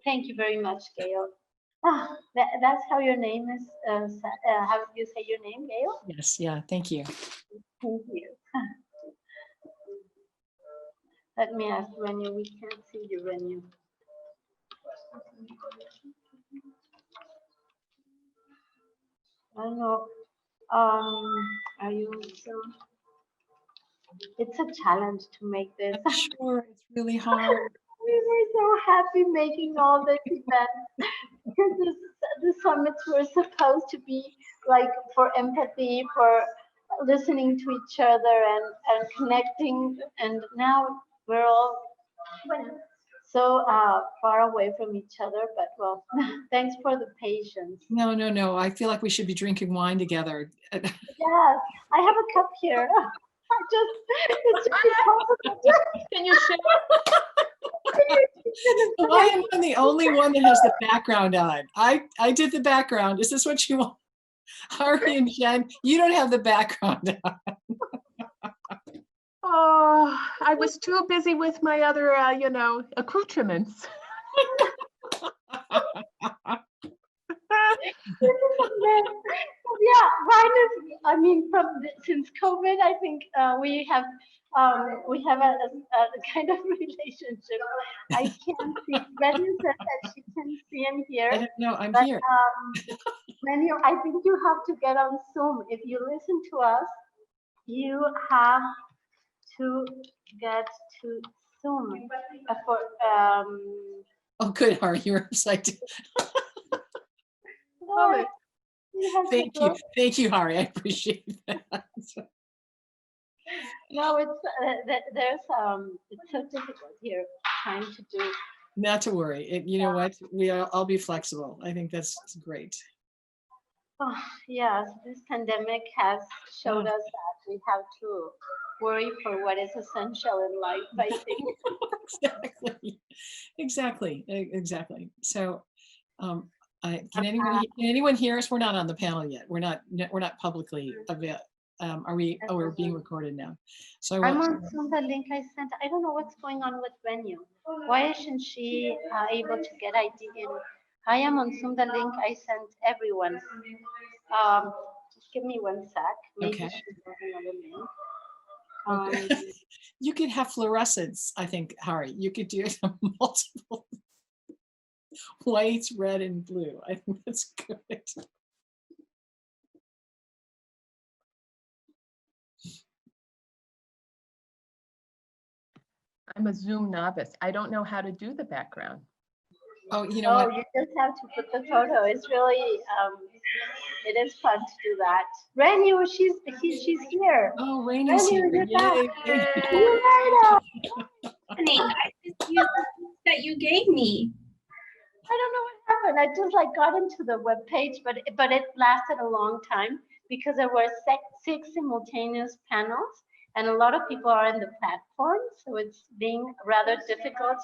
Thank you very much, Gayle. That's how your name is. How do you say your name, Gayle? Yes, yeah, thank you. Thank you. Let me ask Renu. We can't see you, Renu. I don't know. Are you so? It's a challenge to make this. I'm sure it's really hard. We were so happy making all the events because the summits were supposed to be like for empathy, for listening to each other and connecting. And now we're all so far away from each other. But well, thanks for the patience. No. I feel like we should be drinking wine together. Yes, I have a cup here. It's impossible. Can you share? Why am I the only one that has the background on? I did the background. Is this what you want? Harvey and Jen, you don't have the background on. Oh, I was too busy with my other, accoutrements. Yeah, I mean, since COVID, I think we have a kind of relationship. I can't see. Renu said that she can see and hear. No, I'm but, here. Renu, I think you have to get on Zoom. If you listen to us, you have to get to Zoom. Oh, good, Harvey, you're excited. Love it. Thank you, Hari. I appreciate that. No, it's so difficult here trying to do. Not to worry. You know what? I'll be flexible. I think that's great. Oh, yes, this pandemic has showed us that we have to worry for what is essential in life, I think. Exactly. So, can anyone hear us? We're not on the panel yet. We're not publicly available. Are we? Oh, we're being recorded now. So I'm on the link I sent. I don't know what's going on with Renu. Why isn't she able to get ID in? I am on Zoom, the link I sent everyone. Just give me 1 sec. Maybe okay. She has another link. You could have fluorescence, I think, Hari. You could do multiple white, red, and blue. I think that's good. I'm a Zoom novice. I don't know how to do the background. Oh, you know what? You just have to put the photo. It's really, it is fun to do that. Renu, she's here. Oh, Renu's here. Yay. I just used the that you gave me. I don't know what happened. I just got into the web page, but it lasted a long time because there were 6 simultaneous panels, and a lot of people are in the platform, so it's being rather difficult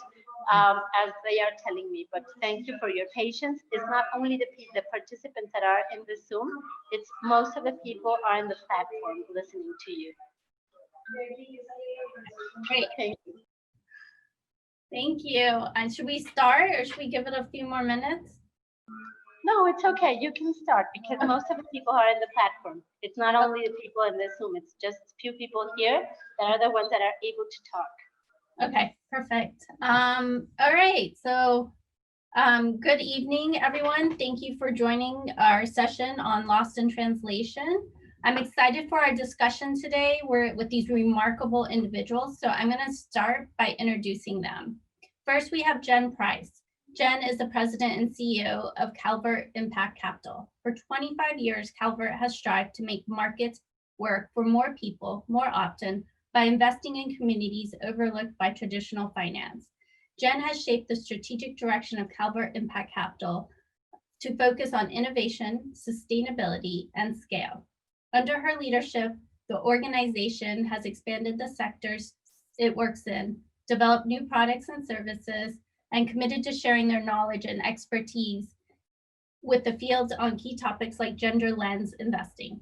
as they are telling me. But thank you for your patience. It's not only the participants that are in the Zoom; it's most of the people are in the platform listening to you. Great. Thank you. Thank you. And should we start, or should we give it a few more minutes? No, it's okay. You can start because most of the people are in the platform. It's not only the people in the Zoom. It's just a few people here that are the ones that are able to talk. Okay, perfect. All right. So good evening, everyone. Thank you for joining our session on Lost in Translation. I'm excited for our discussion today. We're with these remarkable individuals. So I'm going to start by introducing them. First, we have Jen Pryce. Jen is the president and CEO of Calvert Impact Capital. For 25 years, Calvert has strived to make markets work for more people more often by investing in communities overlooked by traditional finance. Jen has shaped the strategic direction of Calvert Impact Capital to focus on innovation, sustainability, and scale. Under her leadership, the organization has expanded the sectors it works in, developed new products and services, and committed to sharing their knowledge and expertise with the fields on key topics like gender lens investing.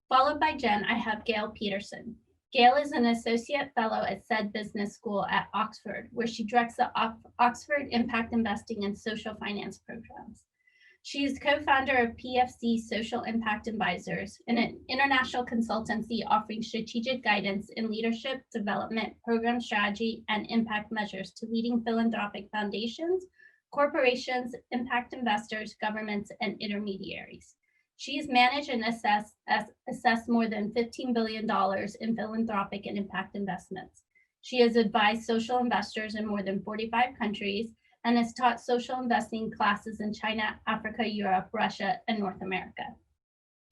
Followed by Jen, I have Gayle Peterson. Gayle is an associate fellow at said business school at Oxford, where she directs the Oxford Impact Investing and Social Finance programs. She is co-founder of PFC Social Impact Advisors, an international consultancy offering strategic guidance in leadership, development, program strategy, and impact measures to leading philanthropic foundations, corporations, impact investors, governments, and intermediaries. She has managed and assessed more than $15 billion in philanthropic and impact investments. She has advised social investors in more than 45 countries and has taught social investing classes in China, Africa, Europe, Russia, and North America.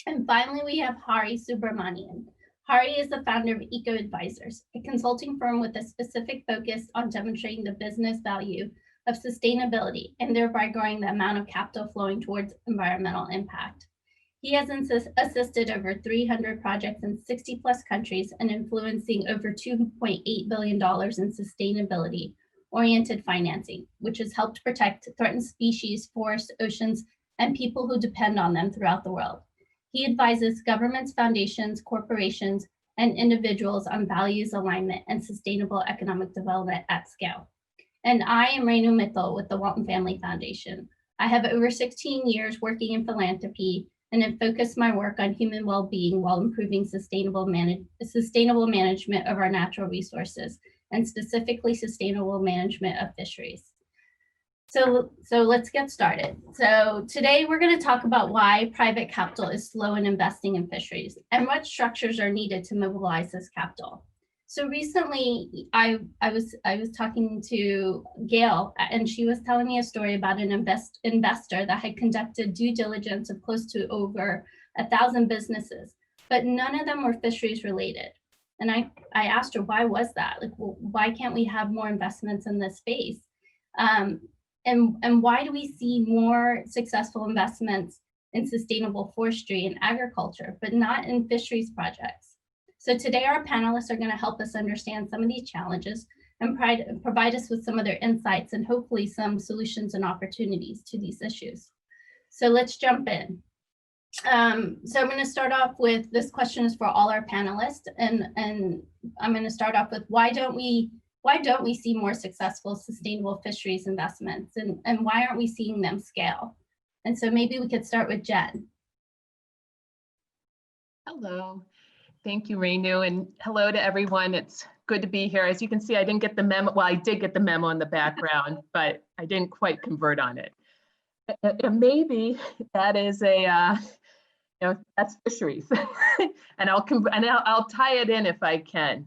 And finally, we have Hari Subramanian. Hari is the founder of Eco Advisors, a consulting firm with a specific focus on demonstrating the business value of sustainability and thereby growing the amount of capital flowing towards environmental impact. He has assisted over 300 projects in 60 plus countries and influencing over $2.8 billion in sustainability-oriented financing, which has helped protect threatened species, forests, oceans, and people who depend on them throughout the world. He advises governments, foundations, corporations, and individuals on values alignment and sustainable economic development at scale. And I am Renu Mittal with the Walton Family Foundation. I have over 16 years working in philanthropy and have focused my work on human well-being while improving sustainable management of our natural resources, and specifically sustainable management of fisheries. So let's get started. So today we're going to talk about why private capital is slow in investing in fisheries and what structures are needed to mobilize this capital. So recently I was talking to Gayle, and she was telling me a story about an investor that had conducted due diligence of close to over 1,000 businesses, but none of them were fisheries related. And I asked her, why was that? Like, well, why can't we have more investments in this space? And why do we see more successful investments in sustainable forestry and agriculture, but not in fisheries projects? So today our panelists are going to help us understand some of these challenges and provide us with some of their insights and hopefully some solutions and opportunities to these issues. So let's jump in. So I'm going to start off with, this question is for all our panelists, and I'm going to start off with, why don't we see more successful sustainable fisheries investments, and why aren't we seeing them scale? And so maybe we could start with Jen. Hello. Thank you, Renu, and hello to everyone. It's good to be here. As you can see, I didn't get the memo. Well, I did get the memo in the background, but I didn't quite convert on it. And maybe that is that's fisheries, and I'll tie it in if I can.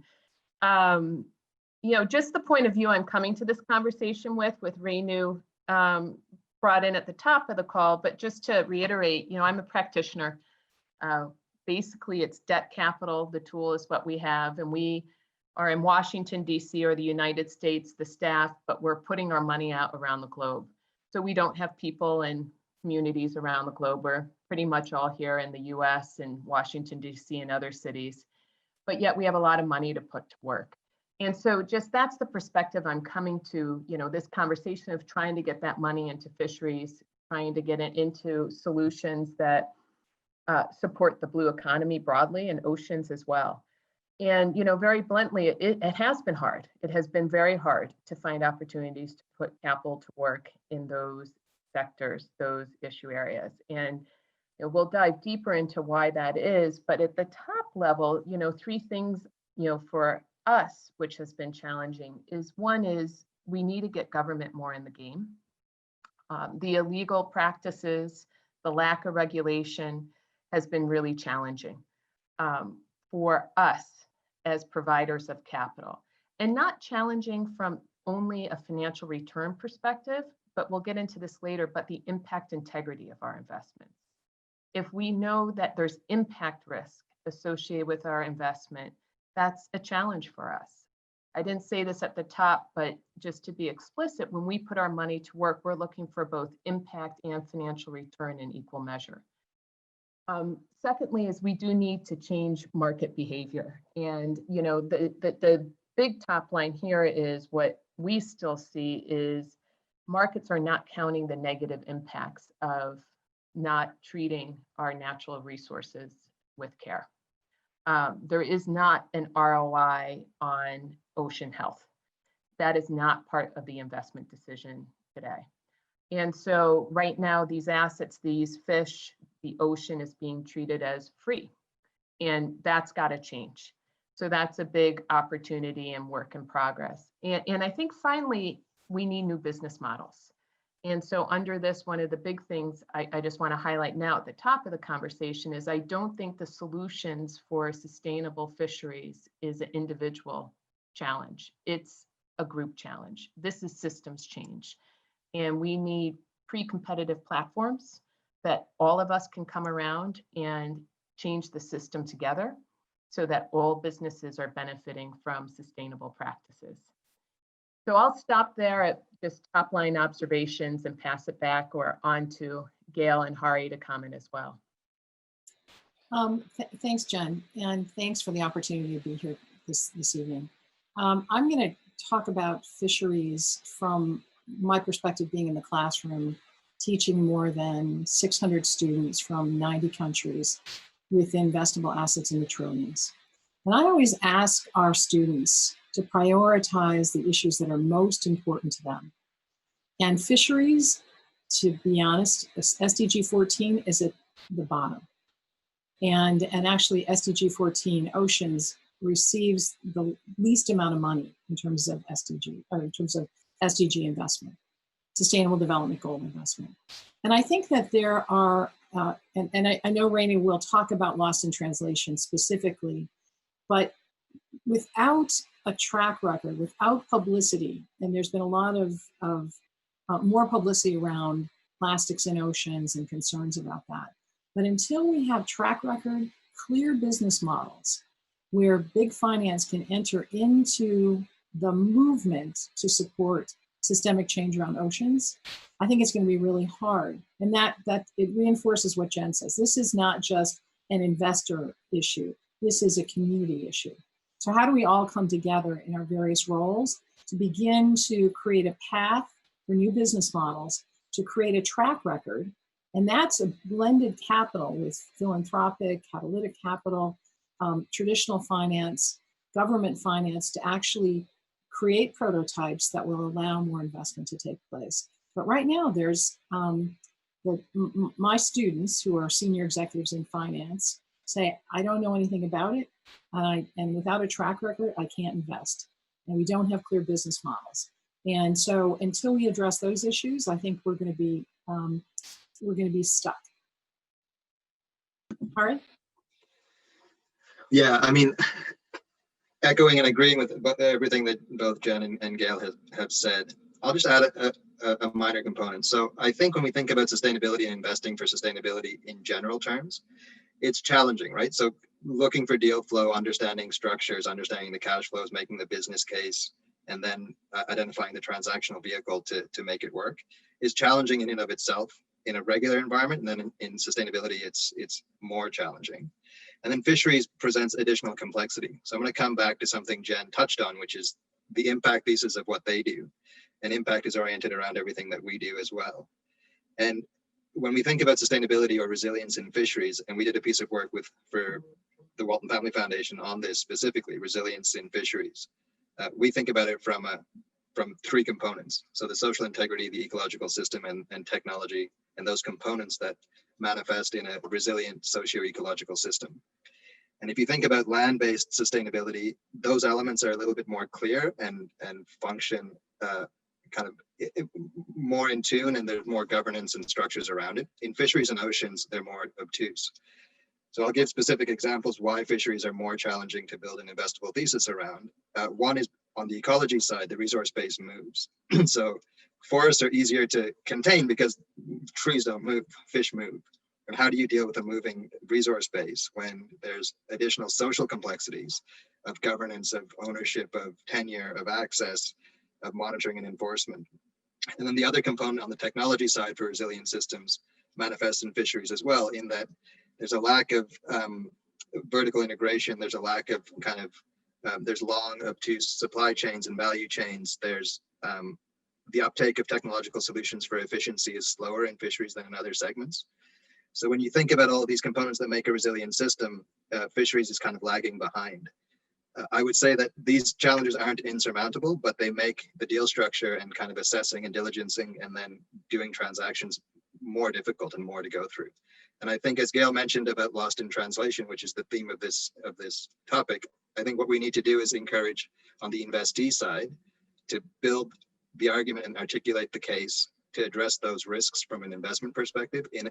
Just the point of view I'm coming to this conversation with Renu brought in at the top of the call, but just to reiterate, I'm a practitioner. Basically, it's debt capital. The tool is what we have, and we are in Washington, D.C. or the United States, the staff, but we're putting our money out around the globe. So we don't have people in communities around the globe. We're pretty much all here in the U.S. and Washington, D.C. and other cities, but yet we have a lot of money to put to work. And so just that's the perspective I'm coming to, this conversation of trying to get that money into fisheries, trying to get it into solutions that support the blue economy broadly and oceans as well. And, very bluntly, it has been hard. It has been very hard to find opportunities to put capital to work in those sectors, those issue areas. And we'll dive deeper into why that is. But at the top level, three things, for us, which has been challenging, is one is we need to get government more in the game. The illegal practices, the lack of regulation has been really challenging for us as providers of capital, and not challenging from only a financial return perspective, but we'll get into this later, but the impact integrity of our investments. If we know that there's impact risk associated with our investment, that's a challenge for us. I didn't say this at the top, but just to be explicit, when we put our money to work, we're looking for both impact and financial return in equal measure. Secondly, is we do need to change market behavior. And, the big top line here is what we still see is markets are not counting the negative impacts of not treating our natural resources with care. there is not an ROI on ocean health. That is not part of the investment decision today. And so right now, these assets, these fish, the ocean is being treated as free. And that's got to change. So that's a big opportunity and work in progress. And I think finally, we need new business models. And so under this, one of the big things I just want to highlight now at the top of the conversation is I don't think the solutions for sustainable fisheries is an individual challenge. It's a group challenge. This is systems change. And we need pre-competitive platforms that all of us can come around and change the system together so that all businesses are benefiting from sustainable practices. So I'll stop there at just top line observations and pass it back or on to Gayle and Hari to comment as well. Thanks, Jen, and thanks for the opportunity to be here this evening. I'm going to talk about fisheries from my perspective, being in the classroom, teaching more than 600 students from 90 countries with investable assets in the trillions. And I always ask our students to prioritize the issues that are most important to them. And fisheries, to be honest, SDG 14 is at the bottom. And actually SDG 14, oceans, receives the least amount of money in terms of SDG, or in terms of SDG investment, Sustainable Development Goal investment. And I think that there are, I know Renu will talk about lost in translation specifically, but without a track record, without publicity, and there's been a lot of more publicity around plastics in oceans and concerns about that. But until we have track record, clear business models where big finance can enter into the movement to support systemic change around oceans, I think it's going to be really hard. And that it reinforces what Jen says. This is not just an investor issue. This is a community issue. So how do we all come together in our various roles to begin to create a path for new business models, to create a track record? And that's a blended capital with philanthropic, catalytic capital, traditional finance, government finance, to actually create prototypes that will allow more investment to take place. But right now, there's my students who are senior executives in finance say, I don't know anything about it, and without a track record, I can't invest. And we don't have clear business models. And so until we address those issues, I think we're going to be stuck. All right. Yeah, I mean, echoing and agreeing with everything that both Jen and Gayle have said, I'll just add a minor component. So I think when we think about sustainability and investing for sustainability in general terms, it's challenging, right? So looking for deal flow, understanding structures, understanding the cash flows, making the business case, and then identifying the transactional vehicle to make it work is challenging in and of itself in a regular environment. And then in sustainability, it's more challenging. And then fisheries presents additional complexity. So I'm going to come back to something Jen touched on, which is the impact pieces of what they do. And impact is oriented around everything that we do as well. And when we think about sustainability or resilience in fisheries, and we did a piece of work for the Walton Family Foundation on this specifically, resilience in fisheries, we think about it from three components. So the social integrity, the ecological system, and technology, and those components that manifest in a resilient socio-ecological system. And if you think about land-based sustainability, those elements are a little bit more clear and function kind of more in tune, and there's more governance and structures around it. In fisheries and oceans, they're more obtuse. So I'll give specific examples why fisheries are more challenging to build an investable thesis around. One is on the ecology side, the resource base moves. So forests are easier to contain because trees don't move, fish move. And how do you deal with a moving resource base when there's additional social complexities of governance, of ownership, of tenure, of access, of monitoring and enforcement? And then the other component on the technology side for resilient systems manifests in fisheries as well, in that there's a lack of vertical integration, there's a lack of there's long obtuse supply chains and value chains. There's the uptake of technological solutions for efficiency is slower in fisheries than in other segments. So when you think about all of these components that make a resilient system, fisheries is kind of lagging behind. I would say that these challenges aren't insurmountable, but they make the deal structure and kind of assessing and diligencing and then doing transactions more difficult and more to go through. And I think, as Gayle mentioned about lost in translation, which is the theme of this topic, I think what we need to do is encourage on the investee side to build the argument and articulate the case to address those risks from an investment perspective in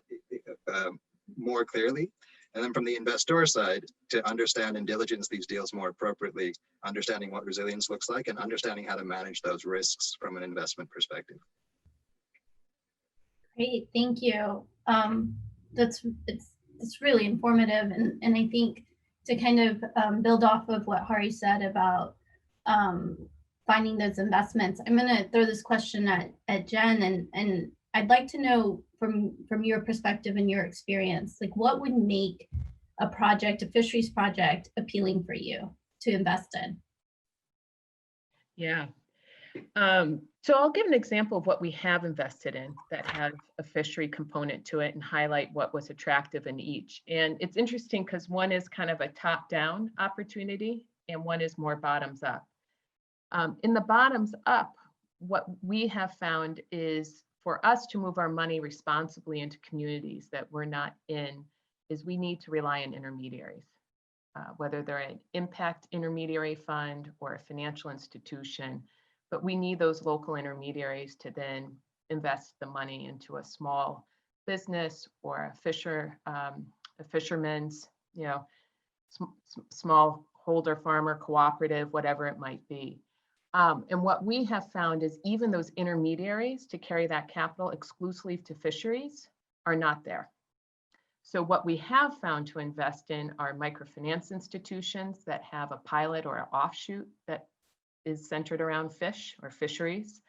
more clearly. And then from the investor side, to understand and diligence these deals more appropriately, understanding what resilience looks like and understanding how to manage those risks from an investment perspective. Great, thank you. It's really informative, and I think to kind of build off of what Hari said about finding those investments, I'm going to throw this question at Jen, and I'd like to know from your perspective and your experience, like what would make a fisheries project appealing for you to invest in? Yeah. So I'll give an example of what we have invested in that has a fishery component to it and highlight what was attractive in each. And it's interesting because one is kind of a top-down opportunity and one is more bottoms-up. In the bottoms-up, what we have found is for us to move our money responsibly into communities that we're not in, is we need to rely on intermediaries, whether they're an impact intermediary fund or a financial institution. But we need those local intermediaries to then invest the money into a small business or a fisherman's, small holder farmer cooperative, whatever it might be. And what we have found is even those intermediaries to carry that capital exclusively to fisheries are not there. So what we have found to invest in are microfinance institutions that have a pilot or an offshoot that is centered around fish or fisheries,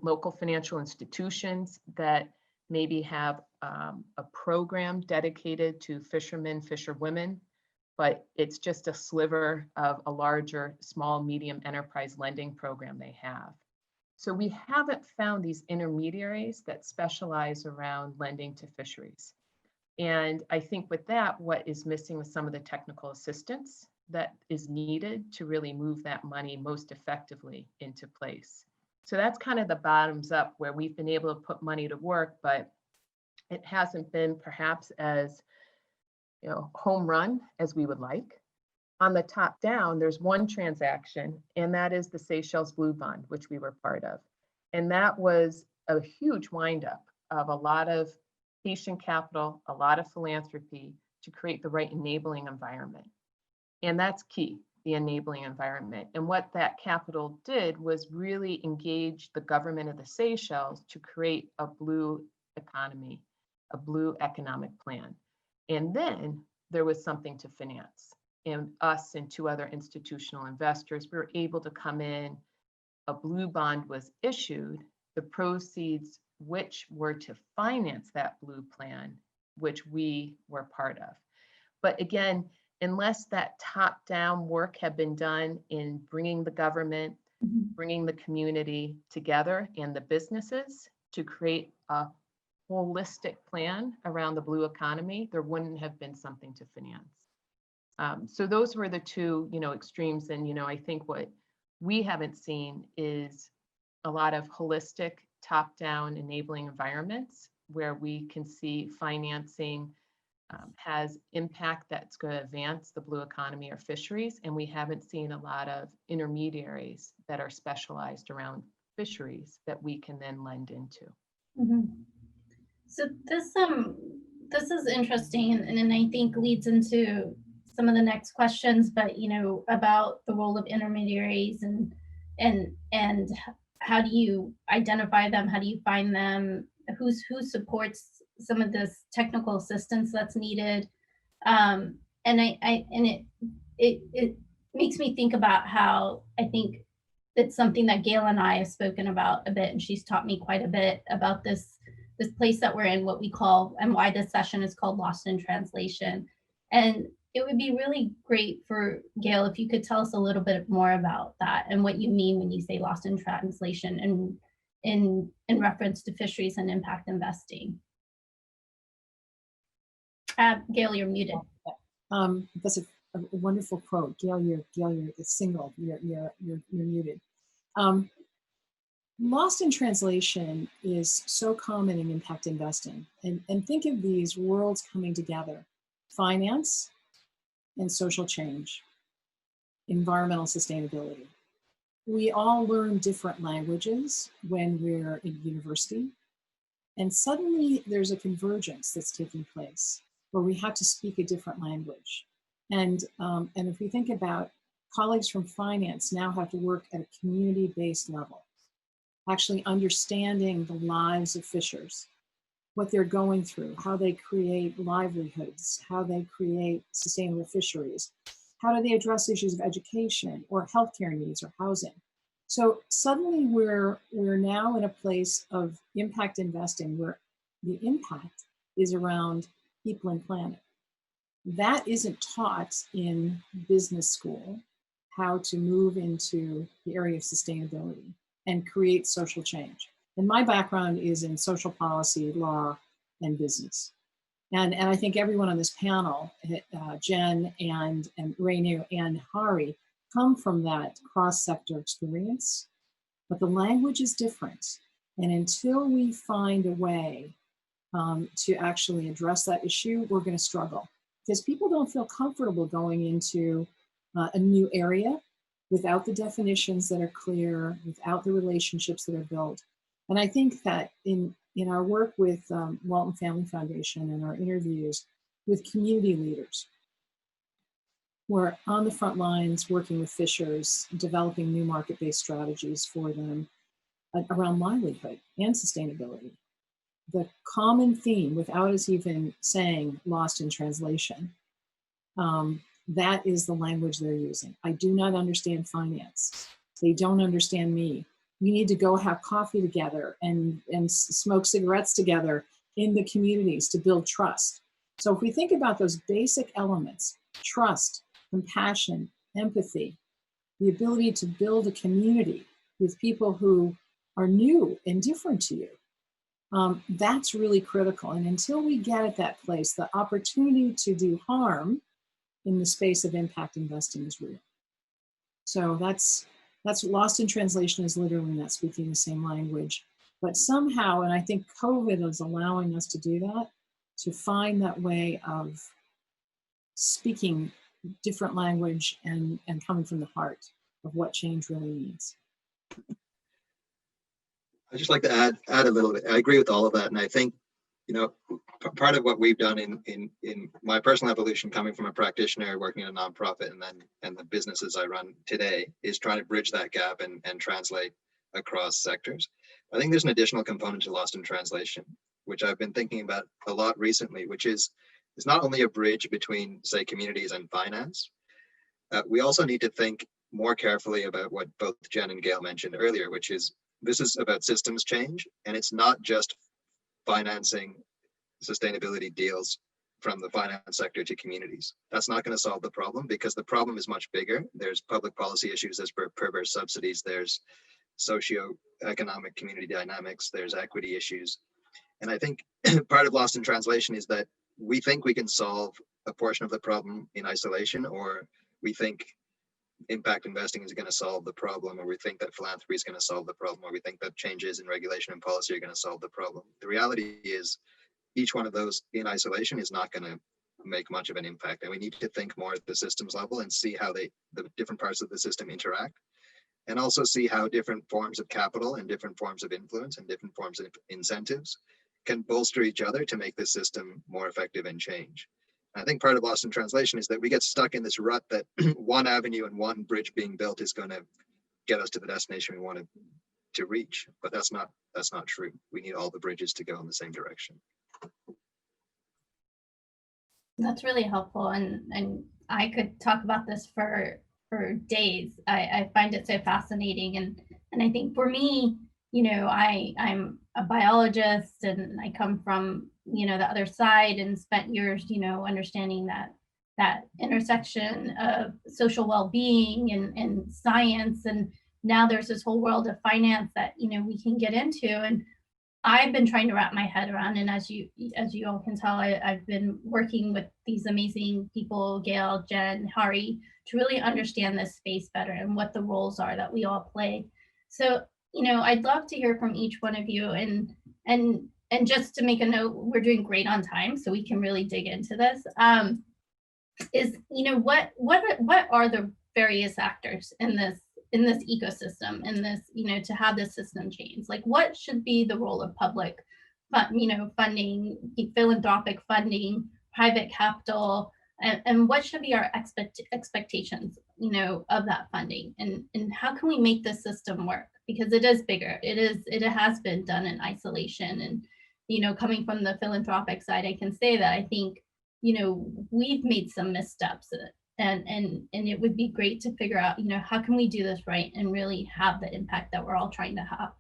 local financial institutions that maybe have a program dedicated to fishermen, fisherwomen, but it's just a sliver of a larger small, medium enterprise lending program they have. So we haven't found these intermediaries that specialize around lending to fisheries. And I think with that, what is missing with some of the technical assistance that is needed to really move that money most effectively into place. So that's kind of the bottoms up where we've been able to put money to work, but it hasn't been perhaps as home run as we would like. On the top down, there's one transaction, and that is the Seychelles Blue Bond, which we were part of. And that was a huge windup of a lot of patient capital, a lot of philanthropy to create the right enabling environment. And that's key, the enabling environment. And what that capital did was really engage the government of the Seychelles to create a blue economy, a blue economic plan. And then there was something to finance. And us and two other institutional investors, we were able to come in, a blue bond was issued, the proceeds which were to finance that blue plan, which we were part of. But again, unless that top-down work had been done in bringing the government, bringing the community together and the businesses to create a holistic plan around the blue economy, there wouldn't have been something to finance. So those were the two, extremes. And, I think what we haven't seen is a lot of holistic top-down enabling environments where we can see financing has impact that's going to advance the blue economy or fisheries. And we haven't seen a lot of intermediaries that are specialized around fisheries that we can then lend into. Mm-hmm. So this is interesting, and I think leads into some of the next questions, but about the role of intermediaries and how do you identify them? How do you find them? Who supports some of this technical assistance that's needed? And it makes me think about how I think it's something that Gayle and I have spoken about a bit, and she's taught me quite a bit about this place that we're in, what we call, and why this session is called Lost in Translation. And it would be really great for Gayle if you could tell us a little bit more about that and what you mean when you say lost in translation and in reference to fisheries and impact investing. Gayle, you're muted. That's a wonderful quote. Gayle, you're single. You're muted. Lost in translation is so common in impact investing. And think of these worlds coming together: finance and social change, environmental sustainability. We all learn different languages when we're in university. And suddenly there's a convergence that's taking place where we have to speak a different language. And if we think about colleagues from finance now have to work at a community-based level, actually understanding the lives of fishers, what they're going through, how they create livelihoods, how they create sustainable fisheries, how do they address issues of education or healthcare needs or housing. So suddenly we're now in a place of impact investing where the impact is around people and planet. That isn't taught in business school, how to move into the area of sustainability and create social change. And my background is in social policy, law, and business. And I think everyone on this panel, Jen and Renu and Hari, come from that cross-sector experience, but the language is different. And until we find a way to actually address that issue, we're going to struggle, because people don't feel comfortable going into a new area without the definitions that are clear, without the relationships that are built. And I think that in our work with Walton Family Foundation and our interviews with community leaders, we're on the front lines working with fishers, developing new market-based strategies for them around livelihood and sustainability. The common theme, without us even saying lost in translation, that is the language they're using. I do not understand finance. They don't understand me. We need to go have coffee together and smoke cigarettes together in the communities to build trust. So if we think about those basic elements, trust, compassion, empathy, the ability to build a community with people who are new and different to you, that's really critical. And until we get at that place, the opportunity to do harm in the space of impact investing is real. So that's lost in translation, is literally not speaking the same language. But somehow, and I think COVID is allowing us to do that, to find that way of speaking different language and coming from the heart of what change really means. I'd just like to add a little bit. I agree with all of that. And I think, part of what we've done in my personal evolution, coming from a practitioner working in a nonprofit and the businesses I run today, is trying to bridge that gap and translate across sectors. I think there's an additional component to lost in translation, which I've been thinking about a lot recently, which is it's not only a bridge between, say, communities and finance. We also need to think more carefully about what both Jen and Gayle mentioned earlier, which is this is about systems change, and it's not just financing sustainability deals from the finance sector to communities. That's not going to solve the problem, because the problem is much bigger. There's public policy issues, there's perverse subsidies, there's socio-economic community dynamics, there's equity issues. And I think part of lost in translation is that we think we can solve a portion of the problem in isolation, or we think impact investing is going to solve the problem, or we think that philanthropy is going to solve the problem, or we think that changes in regulation and policy are going to solve the problem. The reality is each one of those in isolation is not going to make much of an impact. And we need to think more at the systems level and see how the different parts of the system interact, and also see how different forms of capital and different forms of influence and different forms of incentives can bolster each other to make the system more effective and change. I think part of lost in translation is that we get stuck in this rut that one avenue and one bridge being built is going to get us to the destination we want to reach, but that's not true. We need all the bridges to go in the same direction. That's really helpful, and I could talk about this for days. I find it so fascinating, and I think for me, I'm a biologist, and I come from the other side, and spent years understanding that intersection of social well-being and science, and now there's this whole world of finance that we can get into. And I've been trying to wrap my head around, and as you all can tell, I've been working with these amazing people, Gayle, Jen, Hari, to really understand this space better and what the roles are that we all play. So, I'd love to hear from each one of you, and just to make a note, we're doing great on time, so we can really dig into this. What are the various actors in this ecosystem, in this, to have this system change? Like, what should be the role of public funding, philanthropic funding, private capital, and what should be our expectations, of that funding, and how can we make this system work? Because it is bigger. It has been done in isolation, and coming from the philanthropic side, I can say that I think we've made some missteps, and it would be great to figure out, how can we do this right and really have the impact that we're all trying to have.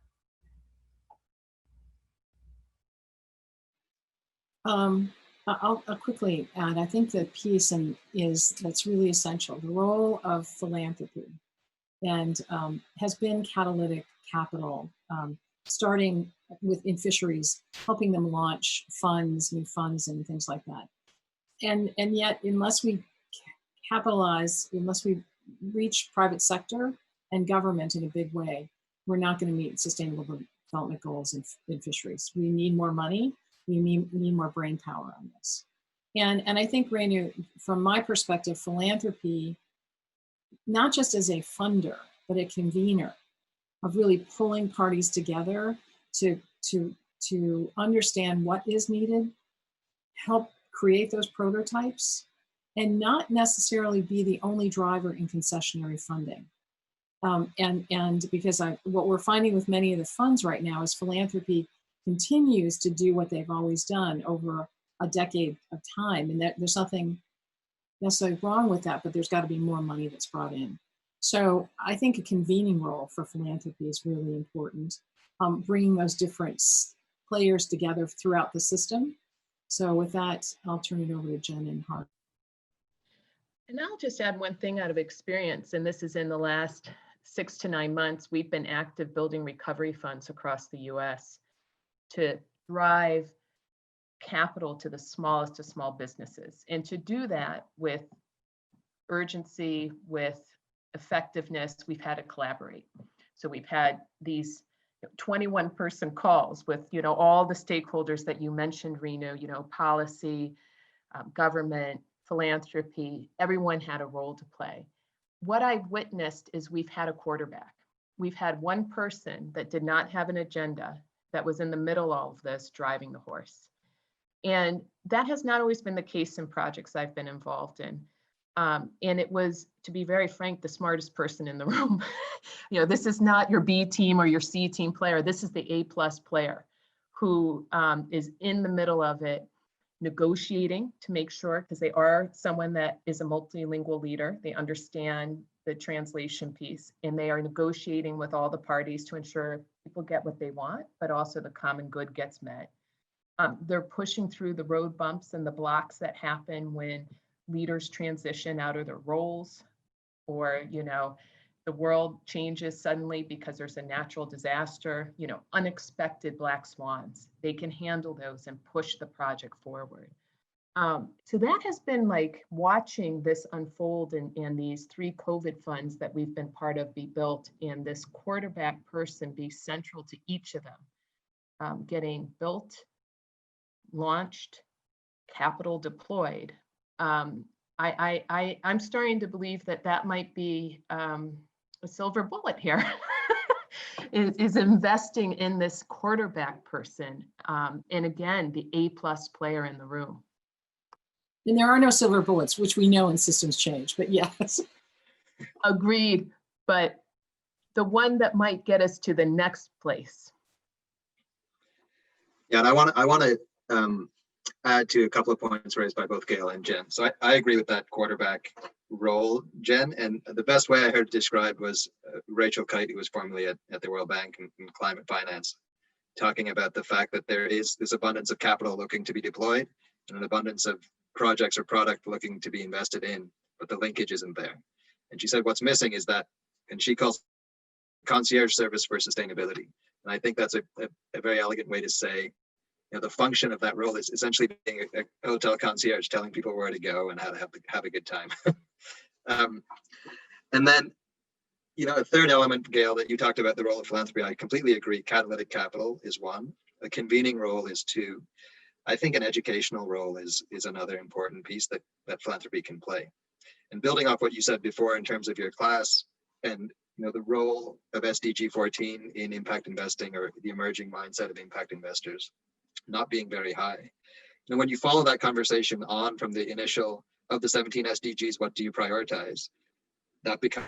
I'll quickly add, I think the piece that's really essential, the role of philanthropy, and has been catalytic capital, starting in fisheries, helping them launch new funds and things like that. And yet, unless we reach private sector and government in a big way, we're not going to meet sustainable development goals in fisheries. We need more money. We need more brain power on this. And I think, Renu, from my perspective, philanthropy, not just as a funder, but a convener of really pulling parties together to understand what is needed, help create those prototypes, and not necessarily be the only driver in concessionary funding. And because what we're finding with many of the funds right now is philanthropy continues to do what they've always done over a decade of time. And there's nothing necessarily wrong with that, but there's got to be more money that's brought in. So I think a convening role for philanthropy is really important, bringing those different players together throughout the system. So with that, I'll turn it over to Jen and Hart. And I'll just add one thing out of experience, and this is in the last 6 to 9 months, we've been active building recovery funds across the US to drive capital to the smallest of small businesses. And to do that with urgency, with effectiveness, we've had to collaborate. So we've had these 21-person calls with all the stakeholders that you mentioned, Renu, policy, government, philanthropy, everyone had a role to play. What I've witnessed is we've had a quarterback. We've had one person that did not have an agenda that was in the middle of all of this driving the horse. And that has not always been the case in projects I've been involved in. And it was, to be very frank, the smartest person in the room. This is not your B team or your C team player. This is the A+ player who is in the middle of it, negotiating to make sure, because they are someone that is a multilingual leader. They understand the translation piece, and they are negotiating with all the parties to ensure people get what they want, but also the common good gets met. They're pushing through the road bumps and the blocks that happen when leaders transition out of their roles, or the world changes suddenly because there's a natural disaster, unexpected black swans. They can handle those and push the project forward. So that has been like watching this unfold and these 3 COVID funds that we've been part of be built, and this quarterback person be central to each of them, getting built, launched, capital deployed. I'm starting to believe that might be a silver bullet here, is investing in this quarterback person. And again, the A+ player in the room. And there are no silver bullets, which we know in systems change, but yes. Agreed, but the one that might get us to the next place. Yeah, and I want to add to a couple of points raised by both Gayle and Jen. So I agree with that quarterback role, Jen. And the best way I heard it described was Rachel Kite, who was formerly at the World Bank in climate finance, talking about the fact that there is this abundance of capital looking to be deployed and an abundance of projects or product looking to be invested in, but the linkage isn't there. And she said what's missing is that, and she calls concierge service for sustainability. And I think that's a very elegant way to say, the function of that role is essentially being a hotel concierge, telling people where to go and how to have a good time. And then, a third element, Gayle, that you talked about, the role of philanthropy, I completely agree. Catalytic capital is one. A convening role is two. I think an educational role is another important piece that philanthropy can play. And building off what you said before in terms of your class and the role of SDG 14 in impact investing, or the emerging mindset of impact investors not being very high. When you follow that conversation on from the initial of the 17 SDGs, what do you prioritize? That becomes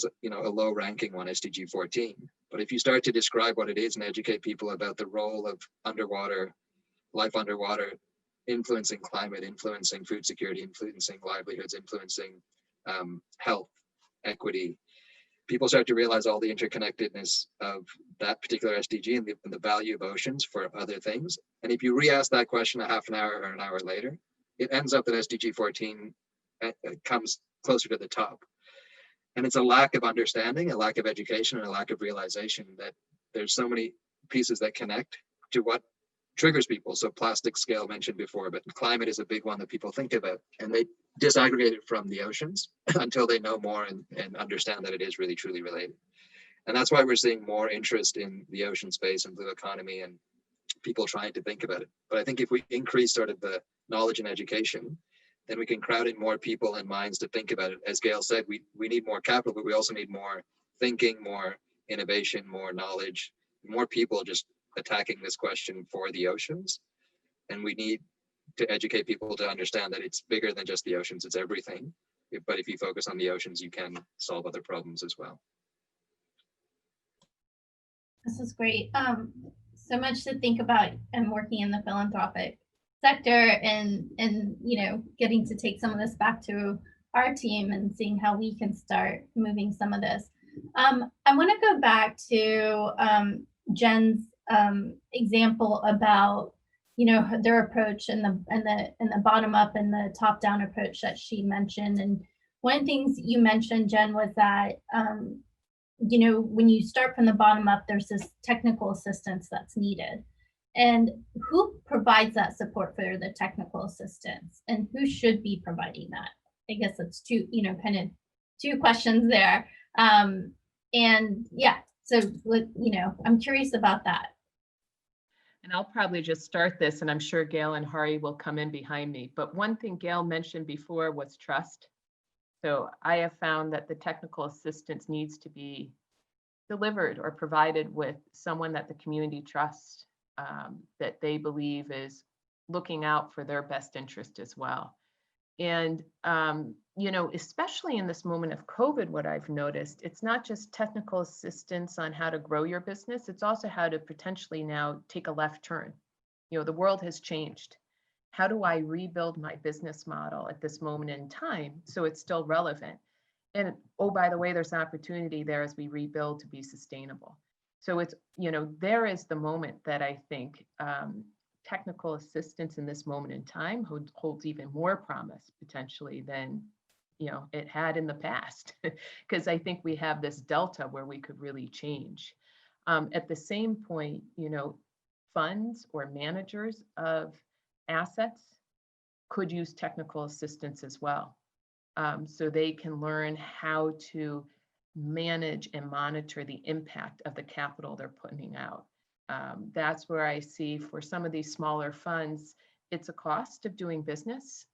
a low ranking one, SDG 14. But if you start to describe what it is and educate people about the role of life underwater, influencing climate, influencing food security, influencing livelihoods, influencing health, equity, people start to realize all the interconnectedness of that particular SDG and the value of oceans for other things. And if you re-ask that question a half an hour or an hour later, it ends up that SDG 14 comes closer to the top. And it's a lack of understanding, a lack of education, and a lack of realization that there's so many pieces that connect to what triggers people. So plastic scale mentioned before, but climate is a big one that people think about, and they disaggregate it from the oceans until they know more and understand that it is really truly related. And that's why we're seeing more interest in the ocean space and blue economy and people trying to think about it. But I think if we increase sort of the knowledge and education, then we can crowd in more people and minds to think about it. As Gayle said, we need more capital, but we also need more thinking, more innovation, more knowledge, more people just attacking this question for the oceans. And we need to educate people to understand that it's bigger than just the oceans, it's everything. But if you focus on the oceans, you can solve other problems as well. This is great. So much to think about. I'm working in the philanthropic sector and getting to take some of this back to our team and seeing how we can start moving some of this. I want to go back to Jen's example about their approach and the bottom up and the top down approach that she mentioned. And one of the things you mentioned, Jen, was that when you start from the bottom up, there's this technical assistance that's needed. And who provides that support for the technical assistance, and who should be providing that? I guess that's two questions there. And yeah, so I'm curious about that. And I'll probably just start this, and I'm sure Gayle and Hari will come in behind me. But one thing Gayle mentioned before was trust. So I have found that the technical assistance needs to be delivered or provided with someone that the community trusts, that they believe is looking out for their best interest as well. And, especially in this moment of COVID, what I've noticed, it's not just technical assistance on how to grow your business, it's also how to potentially now take a left turn. The world has changed. How do I rebuild my business model at this moment in time so it's still relevant? And oh, by the way, there's an opportunity there as we rebuild to be sustainable. So it's, there is the moment that I think technical assistance in this moment in time holds even more promise potentially than it had in the past, because I think we have this delta where we could really change. At the same point, funds or managers of assets could use technical assistance as well. So they can learn how to manage and monitor the impact of the capital they're putting out. That's where I see for some of these smaller funds, it's a cost of doing business,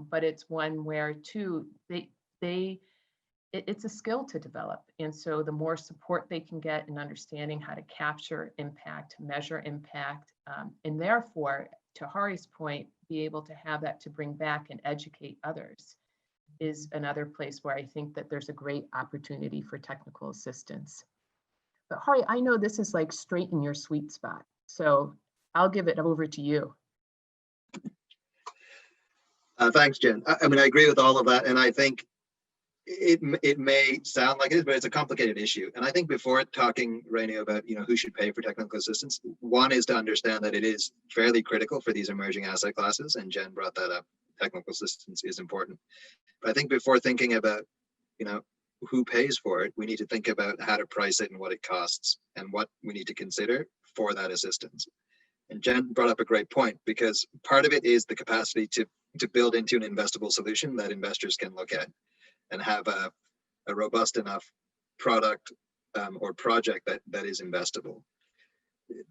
but it's one where too, it's a skill to develop. And so the more support they can get in understanding how to capture impact, measure impact, and therefore, to Hari's point, be able to have that to bring back and educate others is another place where I think that there's a great opportunity for technical assistance. But Hari, I know this is like straight in your sweet spot, so I'll give it over to you. Thanks, Jen. I mean, I agree with all of that, and I think it may sound like it is, but it's a complicated issue. And I think before talking, Renu, about who should pay for technical assistance, one is to understand that it is fairly critical for these emerging asset classes, and Jen brought that up. Technical assistance is important. But I think before thinking about who pays for it, we need to think about how to price it and what it costs and what we need to consider for that assistance. And Jen brought up a great point, because part of it is the capacity to build into an investable solution that investors can look at and have a robust enough product or project that is investable.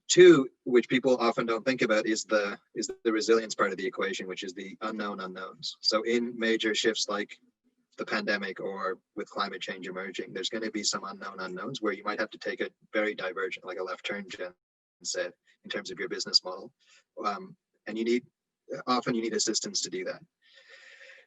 Two, which people often don't think about, is the resilience part of the equation, which is the unknown unknowns. So in major shifts like the pandemic or with climate change emerging, there's going to be some unknown unknowns where you might have to take a very divergent, like a left turn, Jen said, in terms of your business model. And often you need assistance to do that.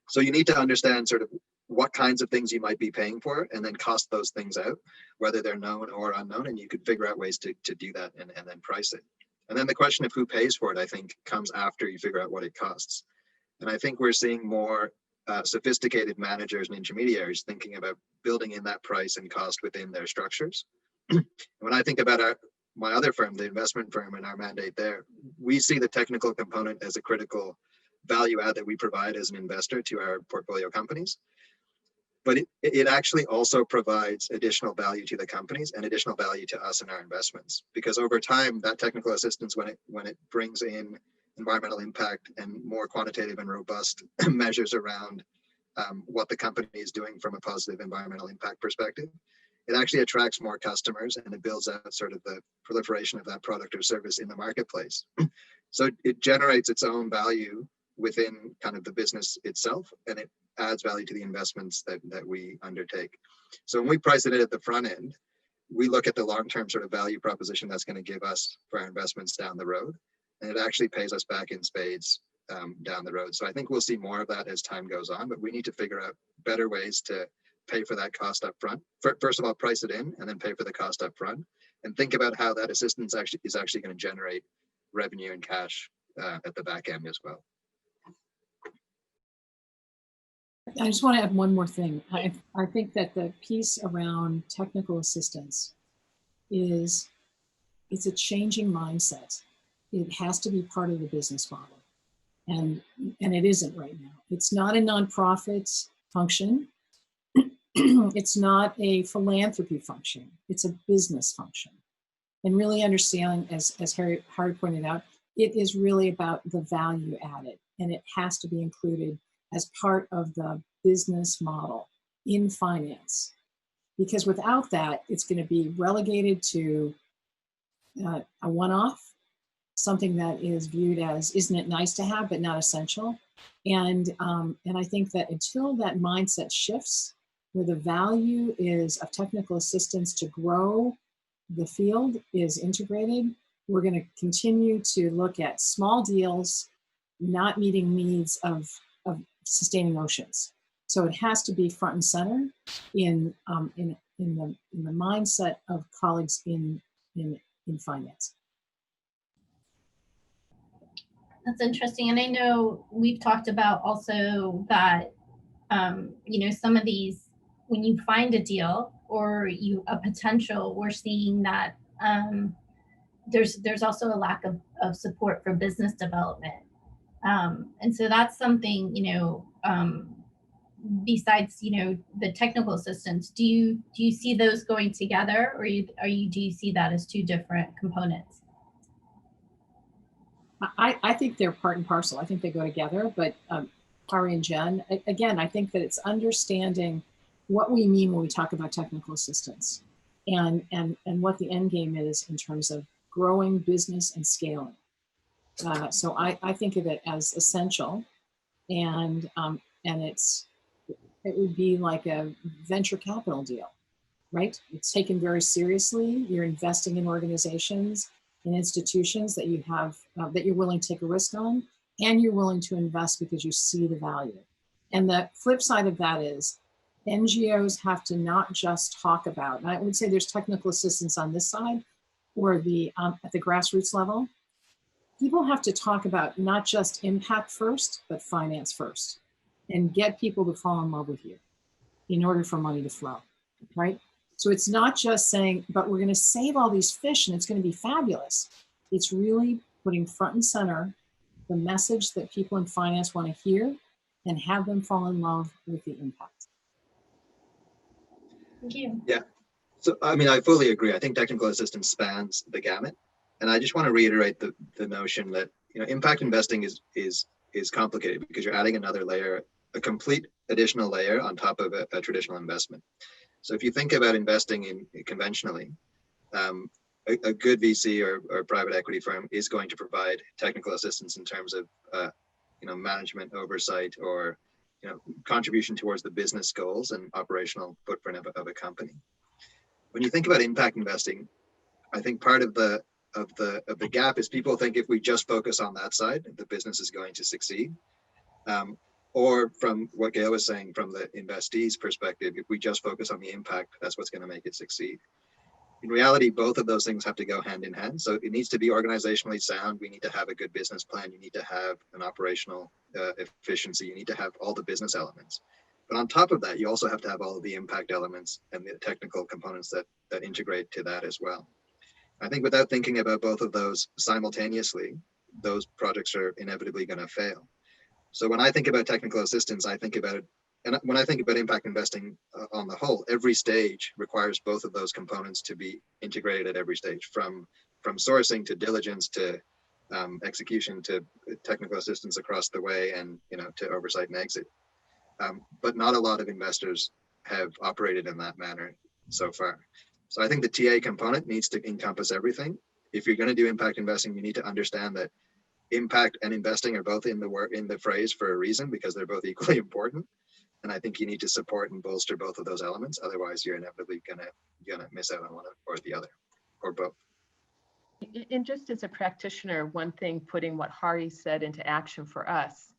So you need to understand sort of what kinds of things you might be paying for, and then cost those things out, whether they're known or unknown, and you could figure out ways to do that and then price it. And then the question of who pays for it, I think, comes after you figure out what it costs. And I think we're seeing more sophisticated managers and intermediaries thinking about building in that price and cost within their structures. When I think about my other firm, the investment firm, and our mandate there, we see the technical component as a critical value add that we provide as an investor to our portfolio companies. But it actually also provides additional value to the companies and additional value to us and our investments, because over time, that technical assistance, when it brings in environmental impact and more quantitative and robust measures around what the company is doing from a positive environmental impact perspective, it actually attracts more customers and it builds out sort of the proliferation of that product or service in the marketplace. So it generates its own value within kind of the business itself, and it adds value to the investments that we undertake. So when we price it at the front end, we look at the long-term sort of value proposition that's going to give us for our investments down the road, and it actually pays us back in spades down the road. So I think we'll see more of that as time goes on, but we need to figure out better ways to pay for that cost up front. First of all, price it in and then pay for the cost up front, and think about how that assistance is actually going to generate revenue and cash at the back end as well. I just want to add one more thing. I think that the piece around technical assistance it's a changing mindset. It has to be part of the business model. And it isn't right now. It's not a nonprofit function. It's not a philanthropy function. It's a business function. And really understanding, as Harry pointed out, it is really about the value added, and it has to be included as part of the business model in finance. Because without that, it's going to be relegated to a one-off, something that is viewed as, isn't it nice to have, but not essential. And I think that until that mindset shifts, where the value is of technical assistance to grow the field is integrated, we're going to continue to look at small deals not meeting needs of sustaining oceans. So it has to be front and center in the mindset of colleagues in finance. That's interesting. And I know we've talked about also that, some of these, when you find a deal or a potential, we're seeing that there's also a lack of support for business development. And so that's something, besides, the technical assistance, do you see those going together, or do you see that as two different components? I think they're part and parcel. I think they go together, but Hari and Jen, again, I think that it's understanding what we mean when we talk about technical assistance and what the end game is in terms of growing business and scaling. So I think of it as essential, and it would be like a venture capital deal, right? It's taken very seriously. You're investing in organizations and institutions that you have, that you're willing to take a risk on, and you're willing to invest because you see the value. And the flip side of that is NGOs have to not just talk about, and I would say there's technical assistance on this side or at the grassroots level. People have to talk about not just impact first, but finance first, and get people to fall in love with you in order for money to flow, right? So it's not just saying, but we're going to save all these fish and it's going to be fabulous. It's really putting front and center the message that people in finance want to hear and have them fall in love with the impact. Thank you. Yeah. So, I mean, I fully agree. I think technical assistance spans the gamut. And I just want to reiterate the notion that, you know, impact investing is complicated because you're adding another layer, a complete additional layer on top of a traditional investment. So if you think about investing in conventionally, a good VC or private equity firm is going to provide technical assistance in terms of, you know, management oversight or, you know, contribution towards the business goals and operational footprint of a company. When you think about impact investing, I think part of the gap is people think if we just focus on that side, the business is going to succeed. Or from what Gayle was saying, from the investee's perspective, if we just focus on the impact, that's what's going to make it succeed. In reality, both of those things have to go hand in hand. So it needs to be organizationally sound. We need to have a good business plan. You need to have an operational efficiency. You need to have all the business elements. But on top of that, you also have to have all of the impact elements and the technical components that integrate to that as well. I think without thinking about both of those simultaneously, those projects are inevitably going to fail. So when I think about technical assistance, I think about, and when I think about impact investing on the whole, every stage requires both of those components to be integrated at every stage, from sourcing to diligence to execution to technical assistance across the way, and, you know, to oversight and exit. But not a lot of investors have operated in that manner so far. So I think the TA component needs to encompass everything. If you're going to do impact investing, you need to understand that impact and investing are both in the phrase for a reason, because they're both equally important. And I think you need to support and bolster both of those elements. Otherwise, you're inevitably gonna miss out on one or the other, or both. And just as a practitioner, one thing, putting what Hari said into action for us,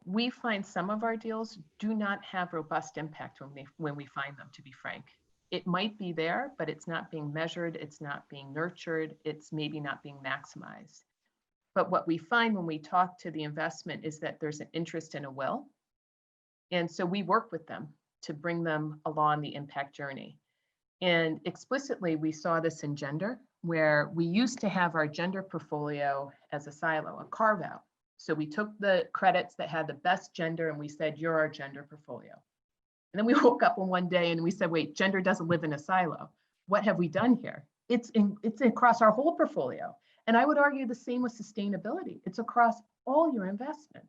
we find some of our deals do not have robust impact when we find them, to be frank. It might be there, but it's not being measured, it's not being nurtured, it's maybe not being maximized. But what we find when we talk to the investment is that there's an interest and a will. And so we work with them to bring them along the impact journey. And explicitly, we saw this in gender, where we used to have our gender portfolio as a silo, a carve out. So we took the credits that had the best gender and we said, you're our gender portfolio. And then we woke up on one day and we said, wait, gender doesn't live in a silo. What have we done here? It's across our whole portfolio. And I would argue the same with sustainability. It's across all your investments.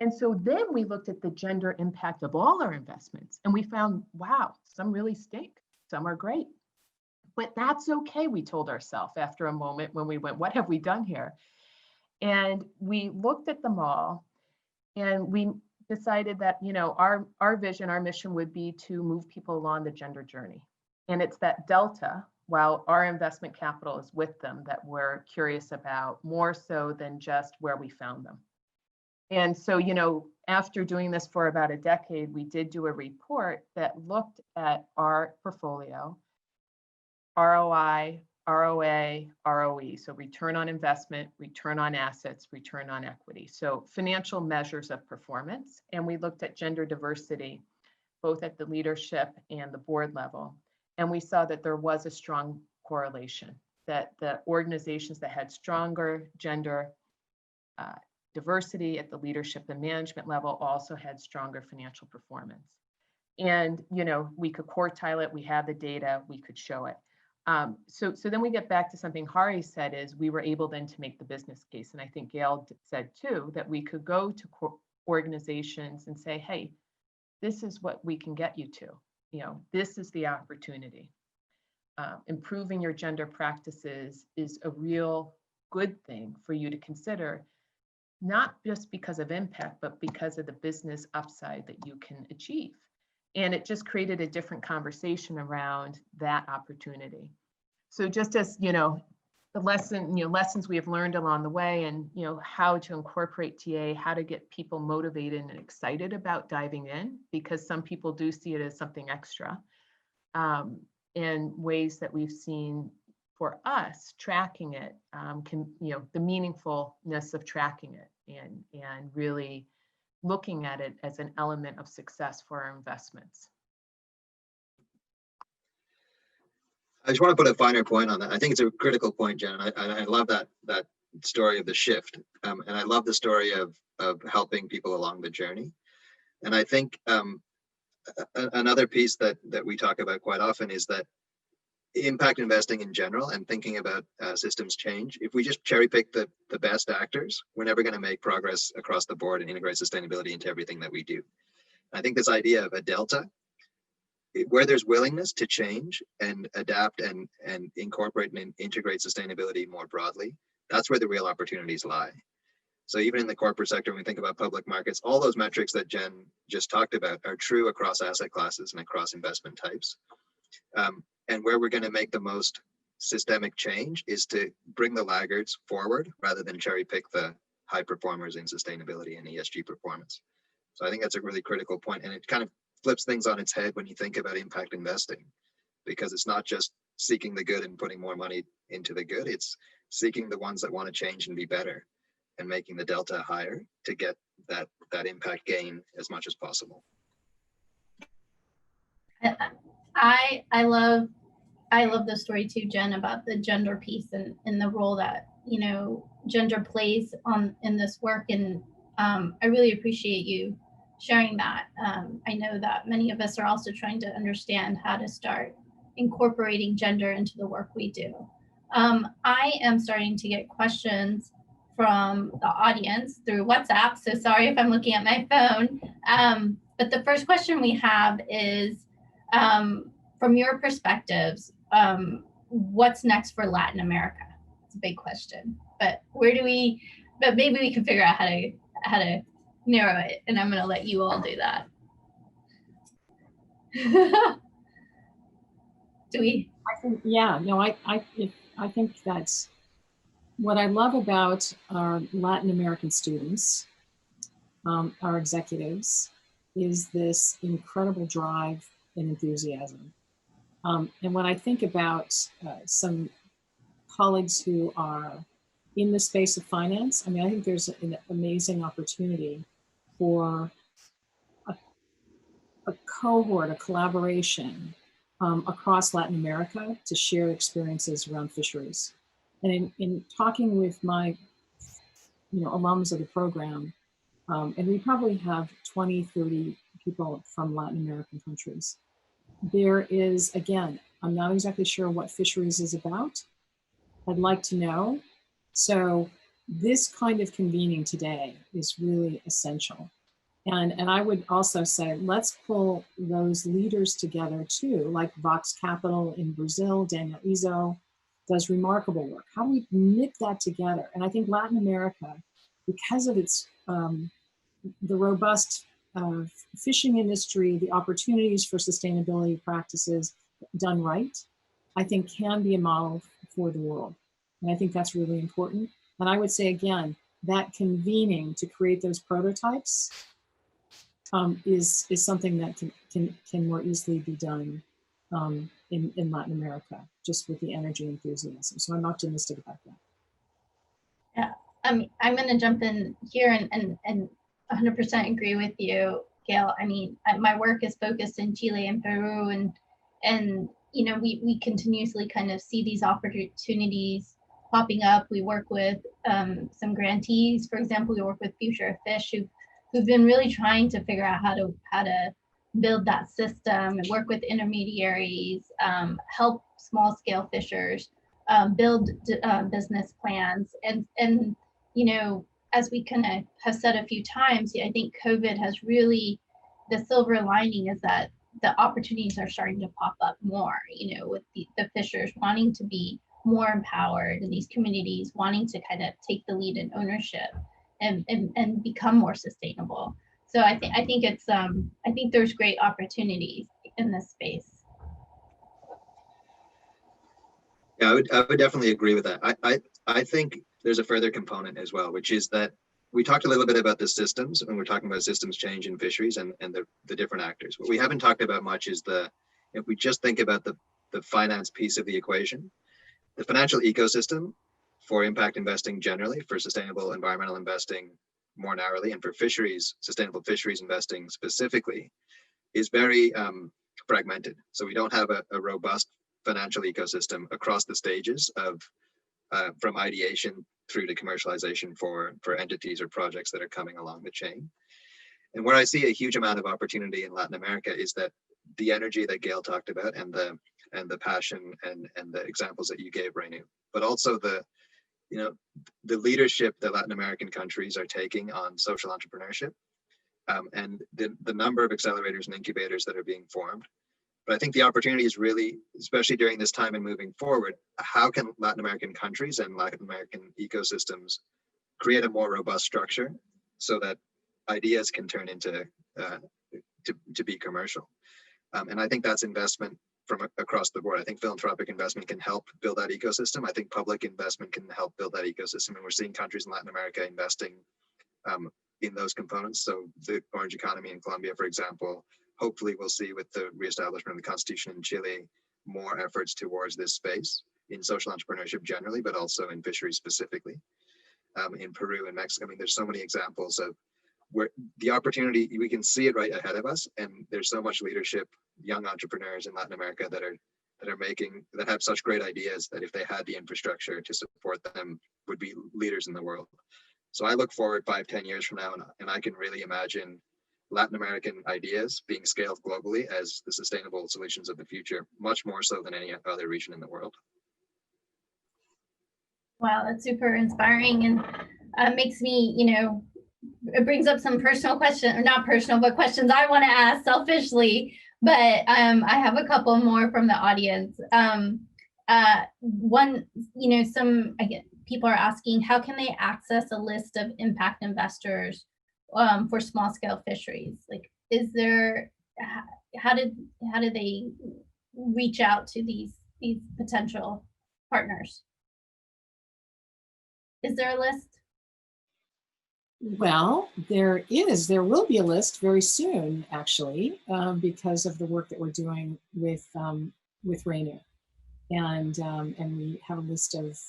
And so then we looked at the gender impact of all our investments and we found, wow, some really stink, some are great. But that's okay, we told ourselves after a moment when we went, what have we done here? And we looked at them all and we decided that, you know, our vision, our mission would be to move people along the gender journey. And it's that delta, while our investment capital is with them, that we're curious about more so than just where we found them. And so, you know, after doing this for about a decade, we did do a report that looked at our portfolio, ROI, ROA, ROE, so return on investment, return on assets, return on equity. So financial measures of performance. And we looked at gender diversity, both at the leadership and the board level. And we saw that there was a strong correlation, that the organizations that had stronger gender diversity at the leadership and management level also had stronger financial performance. And, you know, we could quartile it, we had the data, we could show it. So then we get back to something Hari said, is we were able then to make the business case. And I think Gayle said too, that we could go to organizations and say, hey, this is what we can get you to. You know, this is the opportunity. Improving your gender practices is a real good thing for you to consider, not just because of impact, but because of the business upside that you can achieve. And it just created a different conversation around that opportunity. So just as, you know, the lessons we have learned along the way, and, you know, how to incorporate TA, how to get people motivated and excited about diving in, because some people do see it as something extra, and ways that we've seen for us tracking it, can, you know, the meaningfulness of tracking it and really looking at it as an element of success for our investments. I just want to put a finer point on that. I think it's a critical point, Jen. I love that story of the shift, and I love the story of helping people along the journey. And I think another piece that we talk about quite often is that impact investing in general and thinking about systems change. If we just cherry pick the best actors, we're never going to make progress across the board and integrate sustainability into everything that we do. I think this idea of a delta, where there's willingness to change and adapt and incorporate and integrate sustainability more broadly, that's where the real opportunities lie. So even in the corporate sector, when we think about public markets, all those metrics that Jen just talked about are true across asset classes and across investment types. And where we're going to make the most systemic change is to bring the laggards forward rather than cherry pick the high performers in sustainability and ESG performance. So I think that's a really critical point, and it kind of flips things on its head when you think about impact investing, because it's not just seeking the good and putting more money into the good, it's seeking the ones that want to change and be better and making the delta higher to get that impact gain as much as possible. I love the story too, Jen, about the gender piece and the role that, you know, gender plays in this work. And I really appreciate you sharing that. I know that many of us are also trying to understand how to start incorporating gender into the work we do. I am starting to get questions from the audience through WhatsApp. So sorry if I'm looking at my phone. But the first question we have is, from your perspectives, what's next for Latin America? It's a big question, but but maybe we can figure out how to narrow it, and I'm going to let you all do that. Do we? I think, yeah, no, I think that's what I love about our Latin American students, our executives, is this incredible drive and enthusiasm. And when I think about some colleagues who are in the space of finance, I mean, I think there's an amazing opportunity for a cohort, a collaboration across Latin America to share experiences around fisheries. And in talking with my, alums of the program, and we probably have 20, 30 people from Latin American countries. There is, again, I'm not exactly sure what fisheries is about. I'd like to know. So this kind of convening today is really essential. And I would also say, let's pull those leaders together too, like Vox Capital in Brazil, Daniel Izzo does remarkable work. How do we knit that together? And I think Latin America, because of its, the robust fishing industry, the opportunities for sustainability practices done right, I think can be a model for the world. And I think that's really important. And I would say, again, that convening to create those prototypes is something that can more easily be done in Latin America, just with the energy and enthusiasm. So I'm optimistic about that. Yeah, I'm going to jump in here and 100% agree with you, Gayle. I mean, my work is focused in Chile and Peru, and we continuously kind of see these opportunities popping up. We work with some grantees. For example, we work with Future of Fish, who've been really trying to figure out how to build that system and work with intermediaries, help small scale fishers build business plans. And as we kind of have said a few times, I think COVID has really, the silver lining is that the opportunities are starting to pop up more, with the fishers wanting to be more empowered and these communities wanting to kind of take the lead in ownership and become more sustainable. So I think it's I think there's great opportunities in this space. Yeah, I would definitely agree with that. I think there's a further component as well, which is that we talked a little bit about the systems when we're talking about systems change in fisheries and the different actors. What we haven't talked about much is if we just think about the finance piece of the equation, the financial ecosystem for impact investing generally, for sustainable environmental investing more narrowly, and for fisheries, sustainable fisheries investing specifically, is very fragmented. So we don't have a robust financial ecosystem across the stages of from ideation through to commercialization for entities or projects that are coming along the chain. And where I see a huge amount of opportunity in Latin America is that the energy that Gayle talked about and the passion and the examples that you gave, Renu, but also the leadership that Latin American countries are taking on social entrepreneurship, and the number of accelerators and incubators that are being formed. But I think the opportunity is really, especially during this time and moving forward, how can Latin American countries and Latin American ecosystems create a more robust structure so that ideas can turn into to be commercial? And I think that's investment from across the board. I think philanthropic investment can help build that ecosystem. I think public investment can help build that ecosystem. And we're seeing countries in Latin America investing in those components. So the orange economy in Colombia, for example, hopefully we'll see with the reestablishment of the constitution in Chile, more efforts towards this space in social entrepreneurship generally, but also in fisheries specifically. In Peru and Mexico, I mean, there's so many examples of where the opportunity, we can see it right ahead of us, and there's so much leadership, young entrepreneurs in Latin America that have such great ideas that if they had the infrastructure to support them, would be leaders in the world. So I look forward 5-10 years from now, and I can really imagine Latin American ideas being scaled globally as the sustainable solutions of the future, much more so than any other region in the world. Wow, that's super inspiring, and makes me, it brings up some personal questions, or not personal, but questions I want to ask selfishly. But I have a couple more from the audience. One, people are asking, how can they access a list of impact investors for small scale fisheries? Like, is there, how did they reach out to these potential partners? Is there a list? Well, there will be a list very soon, actually, because of the work that we're doing with Renu. And we have a list of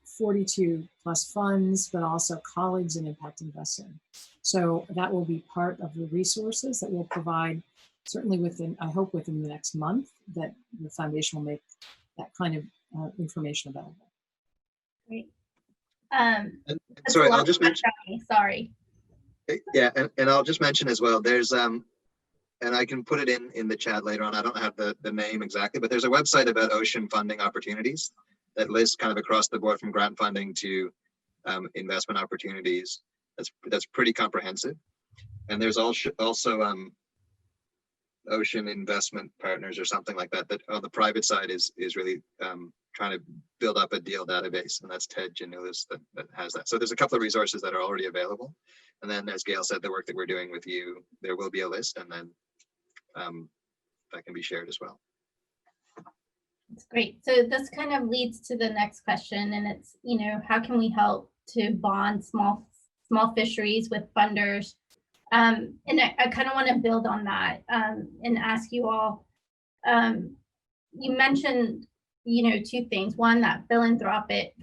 42 plus funds, but also colleagues in impact investing. So that will be part of the resources that we'll provide, certainly I hope within the next month, that the foundation will make that kind of information available. Great. Sorry, I'll just mention. Sorry. Yeah, and I'll just mention as well. There's and I can put it in the chat later on. I don't have the name exactly, but there's a website about ocean funding opportunities that lists kind of across the board from grant funding to investment opportunities. That's pretty comprehensive. And there's also Ocean Investment Partners or something like that on the private side is really trying to build up a deal database, and that's Ted Janulis that has that. So there's a couple of resources that are already available. And then, as Gayle said, the work that we're doing with you, there will be a list, and then that can be shared as well. That's great. So this kind of leads to the next question, and it's, how can we help to bond small fisheries with funders? And I kind of want to build on that and ask you all, you mentioned, two things. One, that philanthropy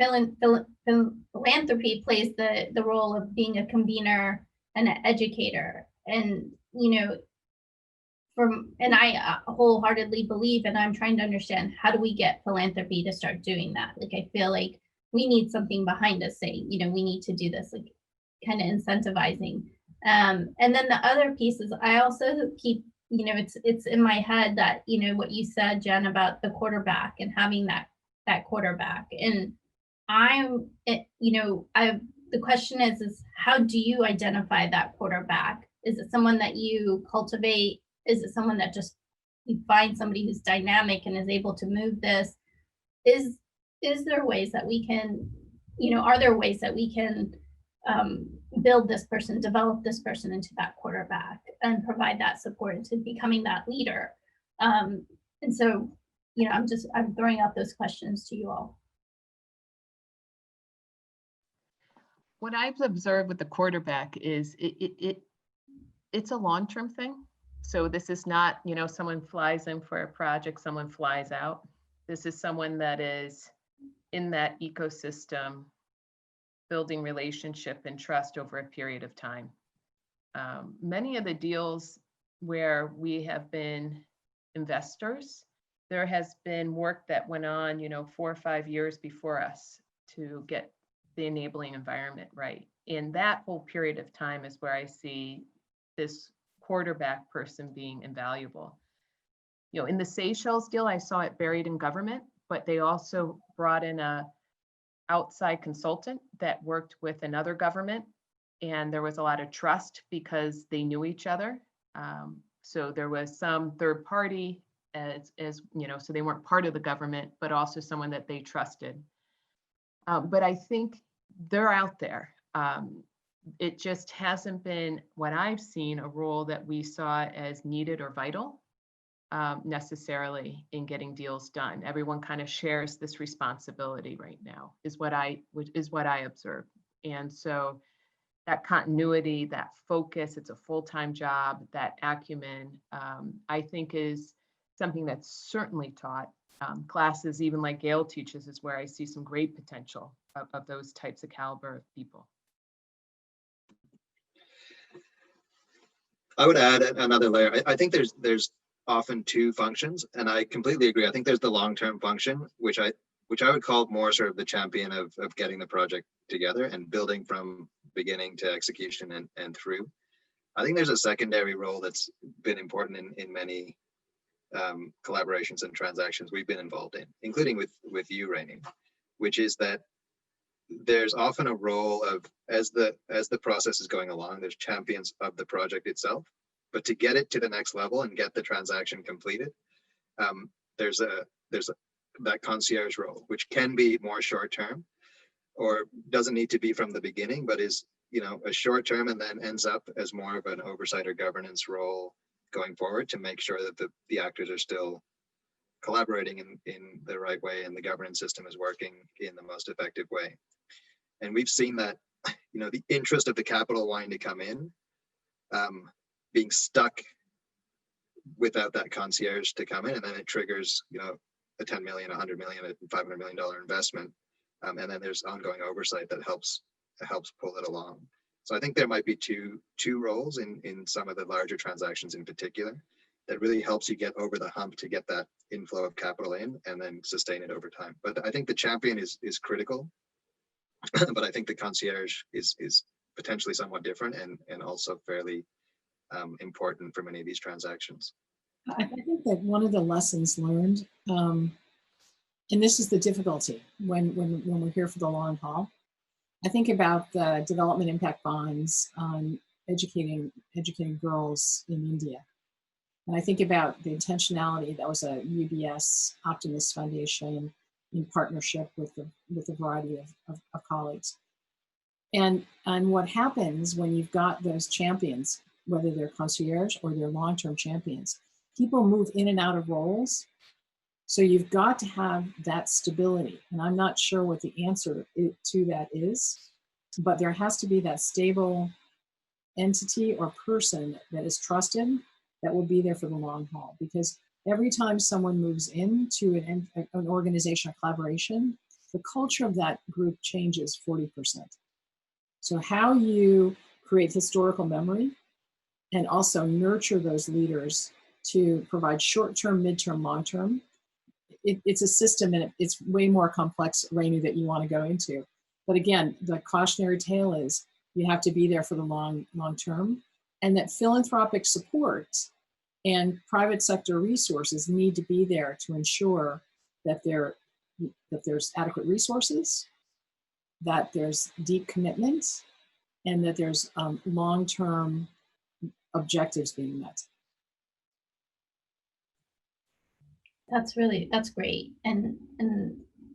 plays the role of being a convener and an educator. And, and I wholeheartedly believe, and I'm trying to understand, how do we get philanthropy to start doing that? Like, I feel like we need something behind us saying, we need to do this, like kind of incentivizing. And then the other piece is, I also keep, it's in my head that, what you said, Jen, about the quarterback and having that quarterback. And the question is how do you identify that quarterback? Is it someone that you cultivate? Is it someone that just you find somebody who's dynamic and is able to move this? Is there ways that we can, are there ways that we can build this person, develop this person into that quarterback and provide that support into becoming that leader? And so, I'm throwing out those questions to you all. What I've observed with the quarterback is it's a long-term thing. So this is not, someone flies in for a project, someone flies out. This is someone that is in that ecosystem, building relationship and trust over a period of time. Many of the deals where we have been investors, there has been work that went on, 4 or 5 years before us to get the enabling environment right. In that whole period of time is where I see this quarterback person being invaluable. You know, in the Seychelles deal, I saw it buried in government, but they also brought in a outside consultant that worked with another government, and there was a lot of trust because they knew each other. So there was some third party as you know, so they weren't part of the government, but also someone that they trusted. But I think they're out there. It just hasn't been, what I've seen, a role that we saw as needed or vital necessarily in getting deals done. Everyone kind of shares this responsibility right now, is what I observe. And so that continuity, that focus, it's a full-time job, that acumen, I think is something that's certainly taught. Classes, even like Gayle teaches, is where I see some great potential of those types of caliber of people. I would add another layer. I think there's often two functions, and I completely agree. I think there's the long-term function, which I would call more sort of the champion of getting the project together and building from beginning to execution and through. I think there's a secondary role that's been important in many collaborations and transactions we've been involved in, including with you, Renu, which is that there's often a role of, as the process is going along, there's champions of the project itself, but to get it to the next level and get the transaction completed, there's that concierge role, which can be more short term, or doesn't need to be from the beginning, but is, you know, a short term and then ends up as more of an oversight or governance role going forward to make sure that the actors are still collaborating in the right way and the governance system is working in the most effective way. And we've seen that, you know, the interest of the capital wanting to come in, being stuck without that concierge to come in, and then it triggers, you know, a 10 million, 100 million, a $500 million investment. And then there's ongoing oversight that helps pull it along. So I think there might be two roles in some of the larger transactions in particular that really helps you get over the hump to get that inflow of capital in and then sustain it over time. But I think the champion is critical, but I think the concierge is potentially somewhat different and also fairly important for many of these transactions. I think that one of the lessons learned, and this is the difficulty when we're here for the long haul, I think about the development impact bonds on educating girls in India. And I think about the intentionality. That was a UBS Optimist Foundation in partnership with a variety of colleagues. And what happens when you've got those champions, whether they're concierge or they're long-term champions, people move in and out of roles. So you've got to have that stability. And I'm not sure what the answer to that is, but there has to be that stable entity or person that is trusted that will be there for the long haul. Because every time someone moves into an organization or collaboration, the culture of that group changes 40%. So how you create historical memory and also nurture those leaders to provide short-term, mid-term, long-term, it's a system, and it's way more complex, Renu, that you want to go into. But again, the cautionary tale is you have to be there for the long term, and that philanthropic support and private sector resources need to be there to ensure that there's adequate resources, that there's deep commitment, and that there's long-term objectives being met. That's great. And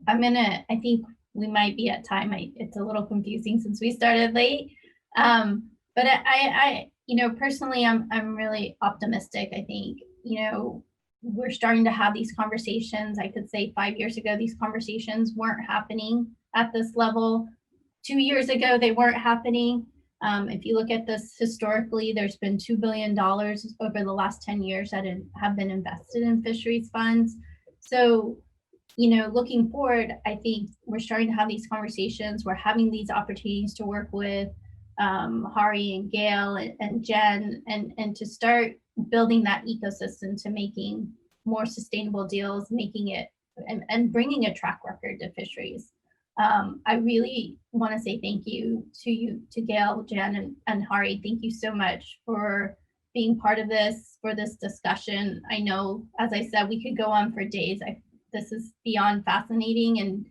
I think we might be at time. It's a little confusing since we started late. But I you know, personally, I'm really optimistic. I think, you know, we're starting to have these conversations. I could say 5 years ago, these conversations weren't happening at this level. 2 years ago, they weren't happening. If you look at this historically, there's been $2 billion over the last 10 years that have been invested in fisheries funds. So, you know, looking forward, I think we're starting to have these conversations. We're having these opportunities to work with Hari and Gayle and Jen, and to start building that ecosystem to making more sustainable deals, making it and bringing a track record to fisheries. I really want to say thank you, to Gayle, Jen, and Hari. Thank you so much for being part of this, for this discussion. I know, as I said, we could go on for days. This is beyond fascinating,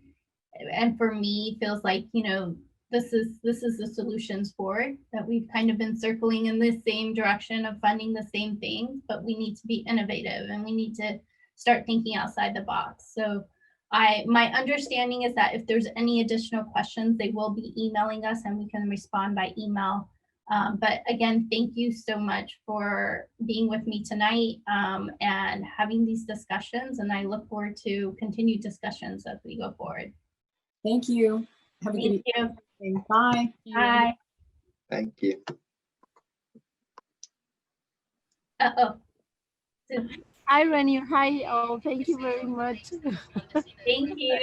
and for me, feels like, you know, this is the solutions board that we've kind of been circling in this same direction of funding the same things, but we need to be innovative and we need to start thinking outside the box. So my understanding is that if there's any additional questions, they will be emailing us and we can respond by email. But again, thank you so much for being with me tonight and having these discussions. And I look forward to continued discussions as we go forward. Thank you. Have a good Thank you. evening. Bye. Bye. Thank you. Uh-oh. Hi, Renu. Hi, all. Thank you very much. Thank you.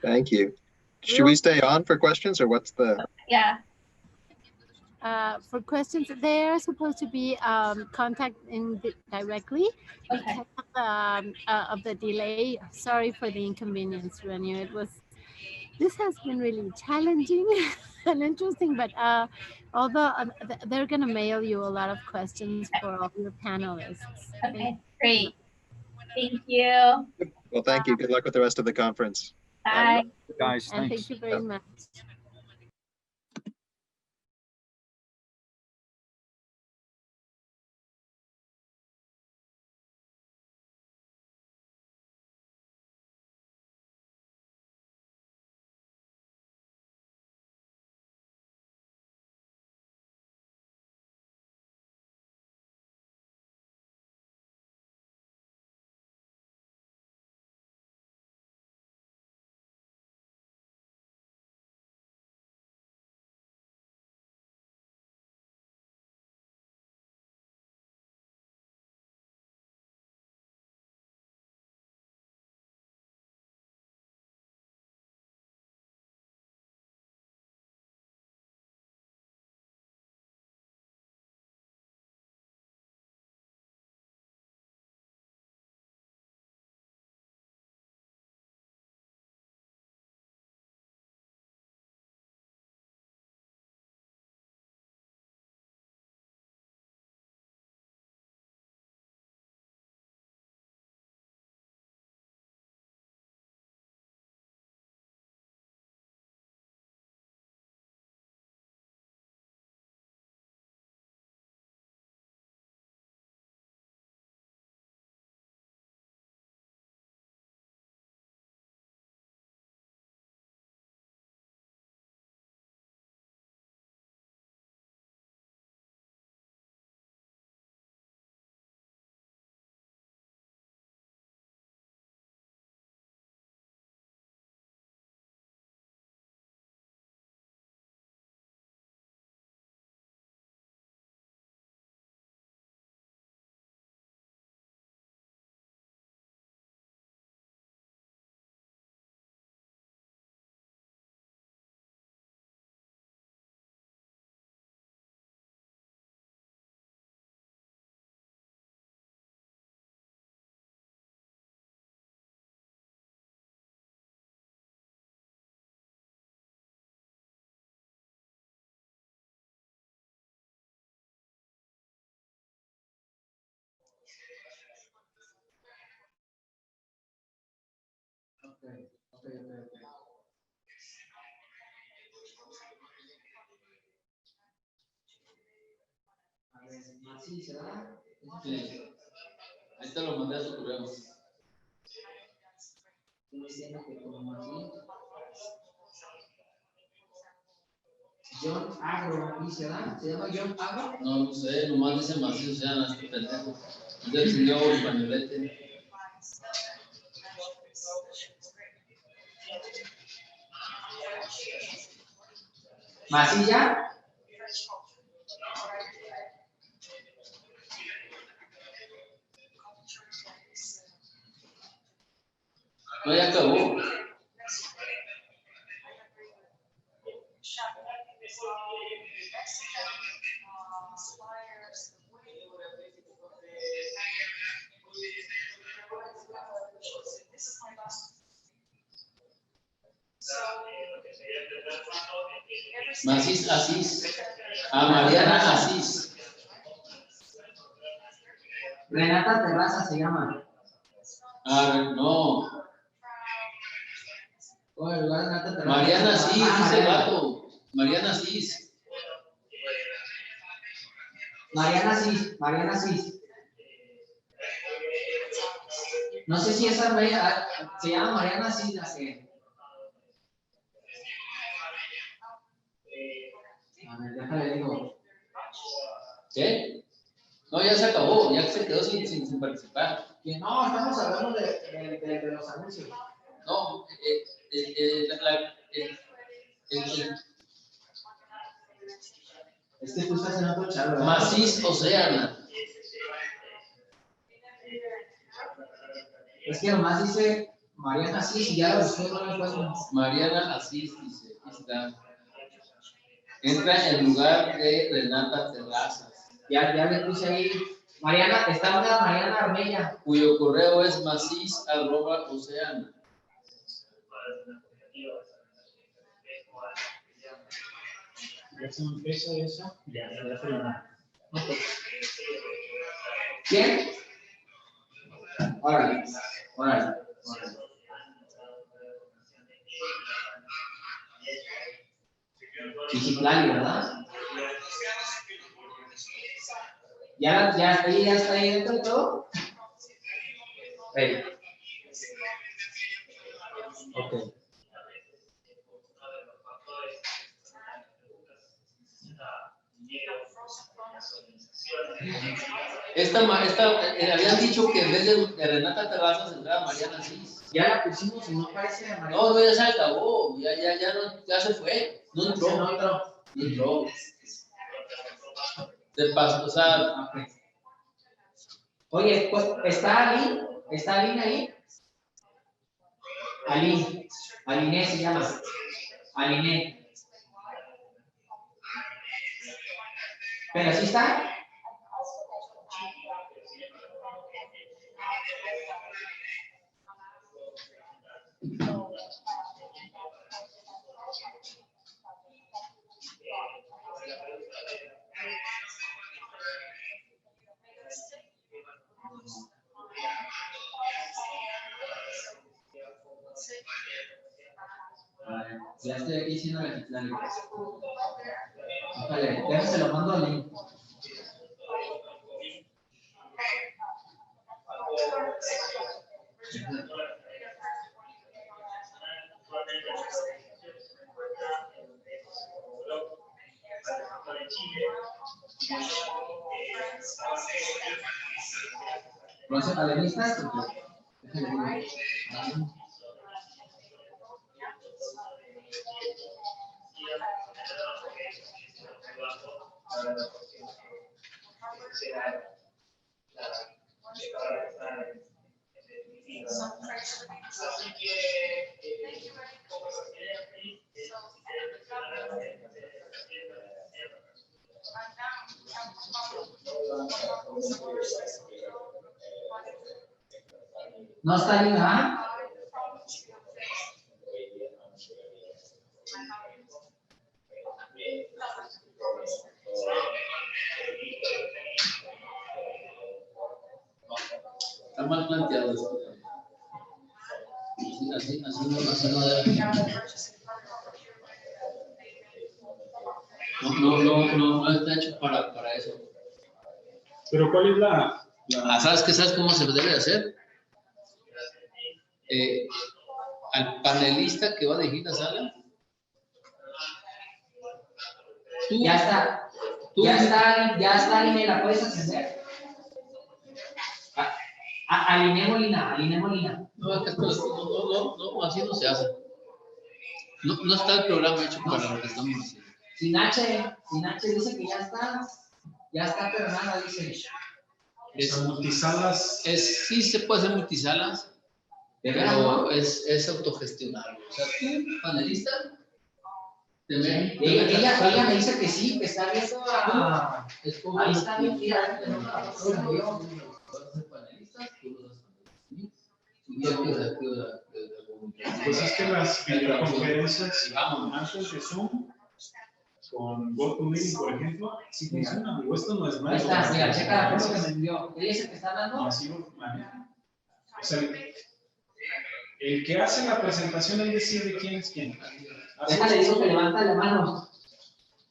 Thank you. Should we stay on for questions or what's the? Yeah. For questions, they are supposed to be contacting directly Okay. because of the delay. Sorry for the inconvenience, Renu. This has been really challenging and interesting, but although they're going to mail you a lot of questions for all your panelists. Okay. Great. Thank you. Well, thank you. Good luck with the rest of the conference. Bye. Guys, And thanks. thank you very much. Sí. Ahí te lo mandé a su correo. John Agro, ¿dice, verdad? ¿Se llama John Agro? No, no sé, nomás dice Macizo, se llama este pendejo. Es del señor españolete. ¿Masilla? No, ya acabó. Macís Asís. A Mariana Asís. Renata Terraza se llama. Ah, no. Oye, Renata Terraza. Mariana Asís, dice el vato. Mariana Asís. Mariana Asís, Mariana Asís. No sé si esa se llama Mariana Asís, la que. A ver, déjale digo. ¿Qué? No, ya se acabó, ya se quedó sin participar. Que no, estamos hablando de los anuncios. No, Es que tú estás en otro chat, ¿verdad? Macís Océana. Es que nomás dice Mariana Asís y ya lo busqué, no me encuentro. Mariana Asís dice, aquí está. Entra en lugar de Renata Terrazas, Ya le puse ahí. Mariana, está una Mariana Armella. cuyo correo es macis@océana. Ya se empieza eso. Ya terminó. ¿Quién? Órale. Digital, ¿verdad? Ya está ahí dentro de todo. Ok. Habían dicho que en vez de Renata Terrazas entraba Mariana Asís. Ya la pusimos y no parece Mariana. No, ya se acabó, ya se fue. No entró. Se pasó, o sea. Okay. Oye, pues, ¿está Aline ahí? Aline se llama. Aline. ¿Pero sí está? Ya estoy aquí haciendo la titularidad. Vale, ya se lo mando al link. ¿Conoce palenistas? ¿No está bien, ah? Está mal planteado esto. Así no debe. No está hecho para eso. Pero ¿cuál es la... ¿Sabes cómo se debe hacer? Al panelista que va a dirigir la sala. Ya está, Aline, ¿la puedes atender? Aline Molina. No, así no se hace. No está el programa hecho para lo que estamos haciendo. Sin H dice que ya está terminada, dice. multisalas? Sí se puede hacer multisalas, pero es autogestionable. O sea, tú, panelista, ella me dice que sí, que está viendo a... Ahí está bien, mira. Pues es que las videoconferencias antes de Zoom, con GoToMeeting, por ejemplo, sí funcionan. Digo, esto no es malo. Ahí está, mira, checa la foto que me envió. ¿Ella es el que está hablando? Así lo maneja. O sea, el que hace la presentación, él decide quién es quién. Déjale, digo que levanta la mano.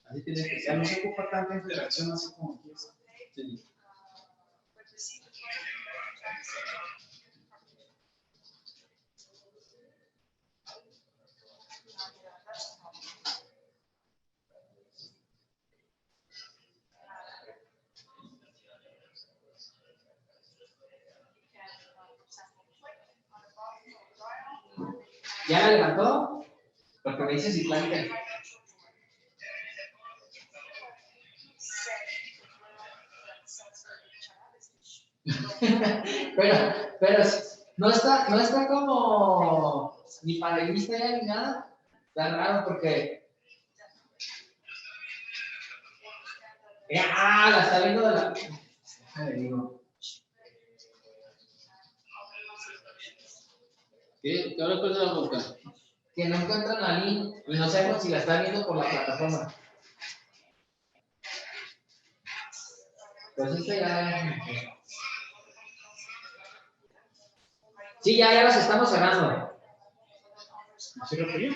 Así tiene que ser. No se ocupa tanta interacción así como aquí. Sí. ¿Ya la levantó? Porque me dice si plantea. pero no está como ni panelista ya ni nada. Está raro porque. La está viendo de la. Déjame digo. ¿Qué ahora cuál es la boca? Que no encuentran a Lynn y no sabemos si la está viendo por la plataforma. Pues ya. Sí, ya las estamos cerrando. ¿Sí lo pidió?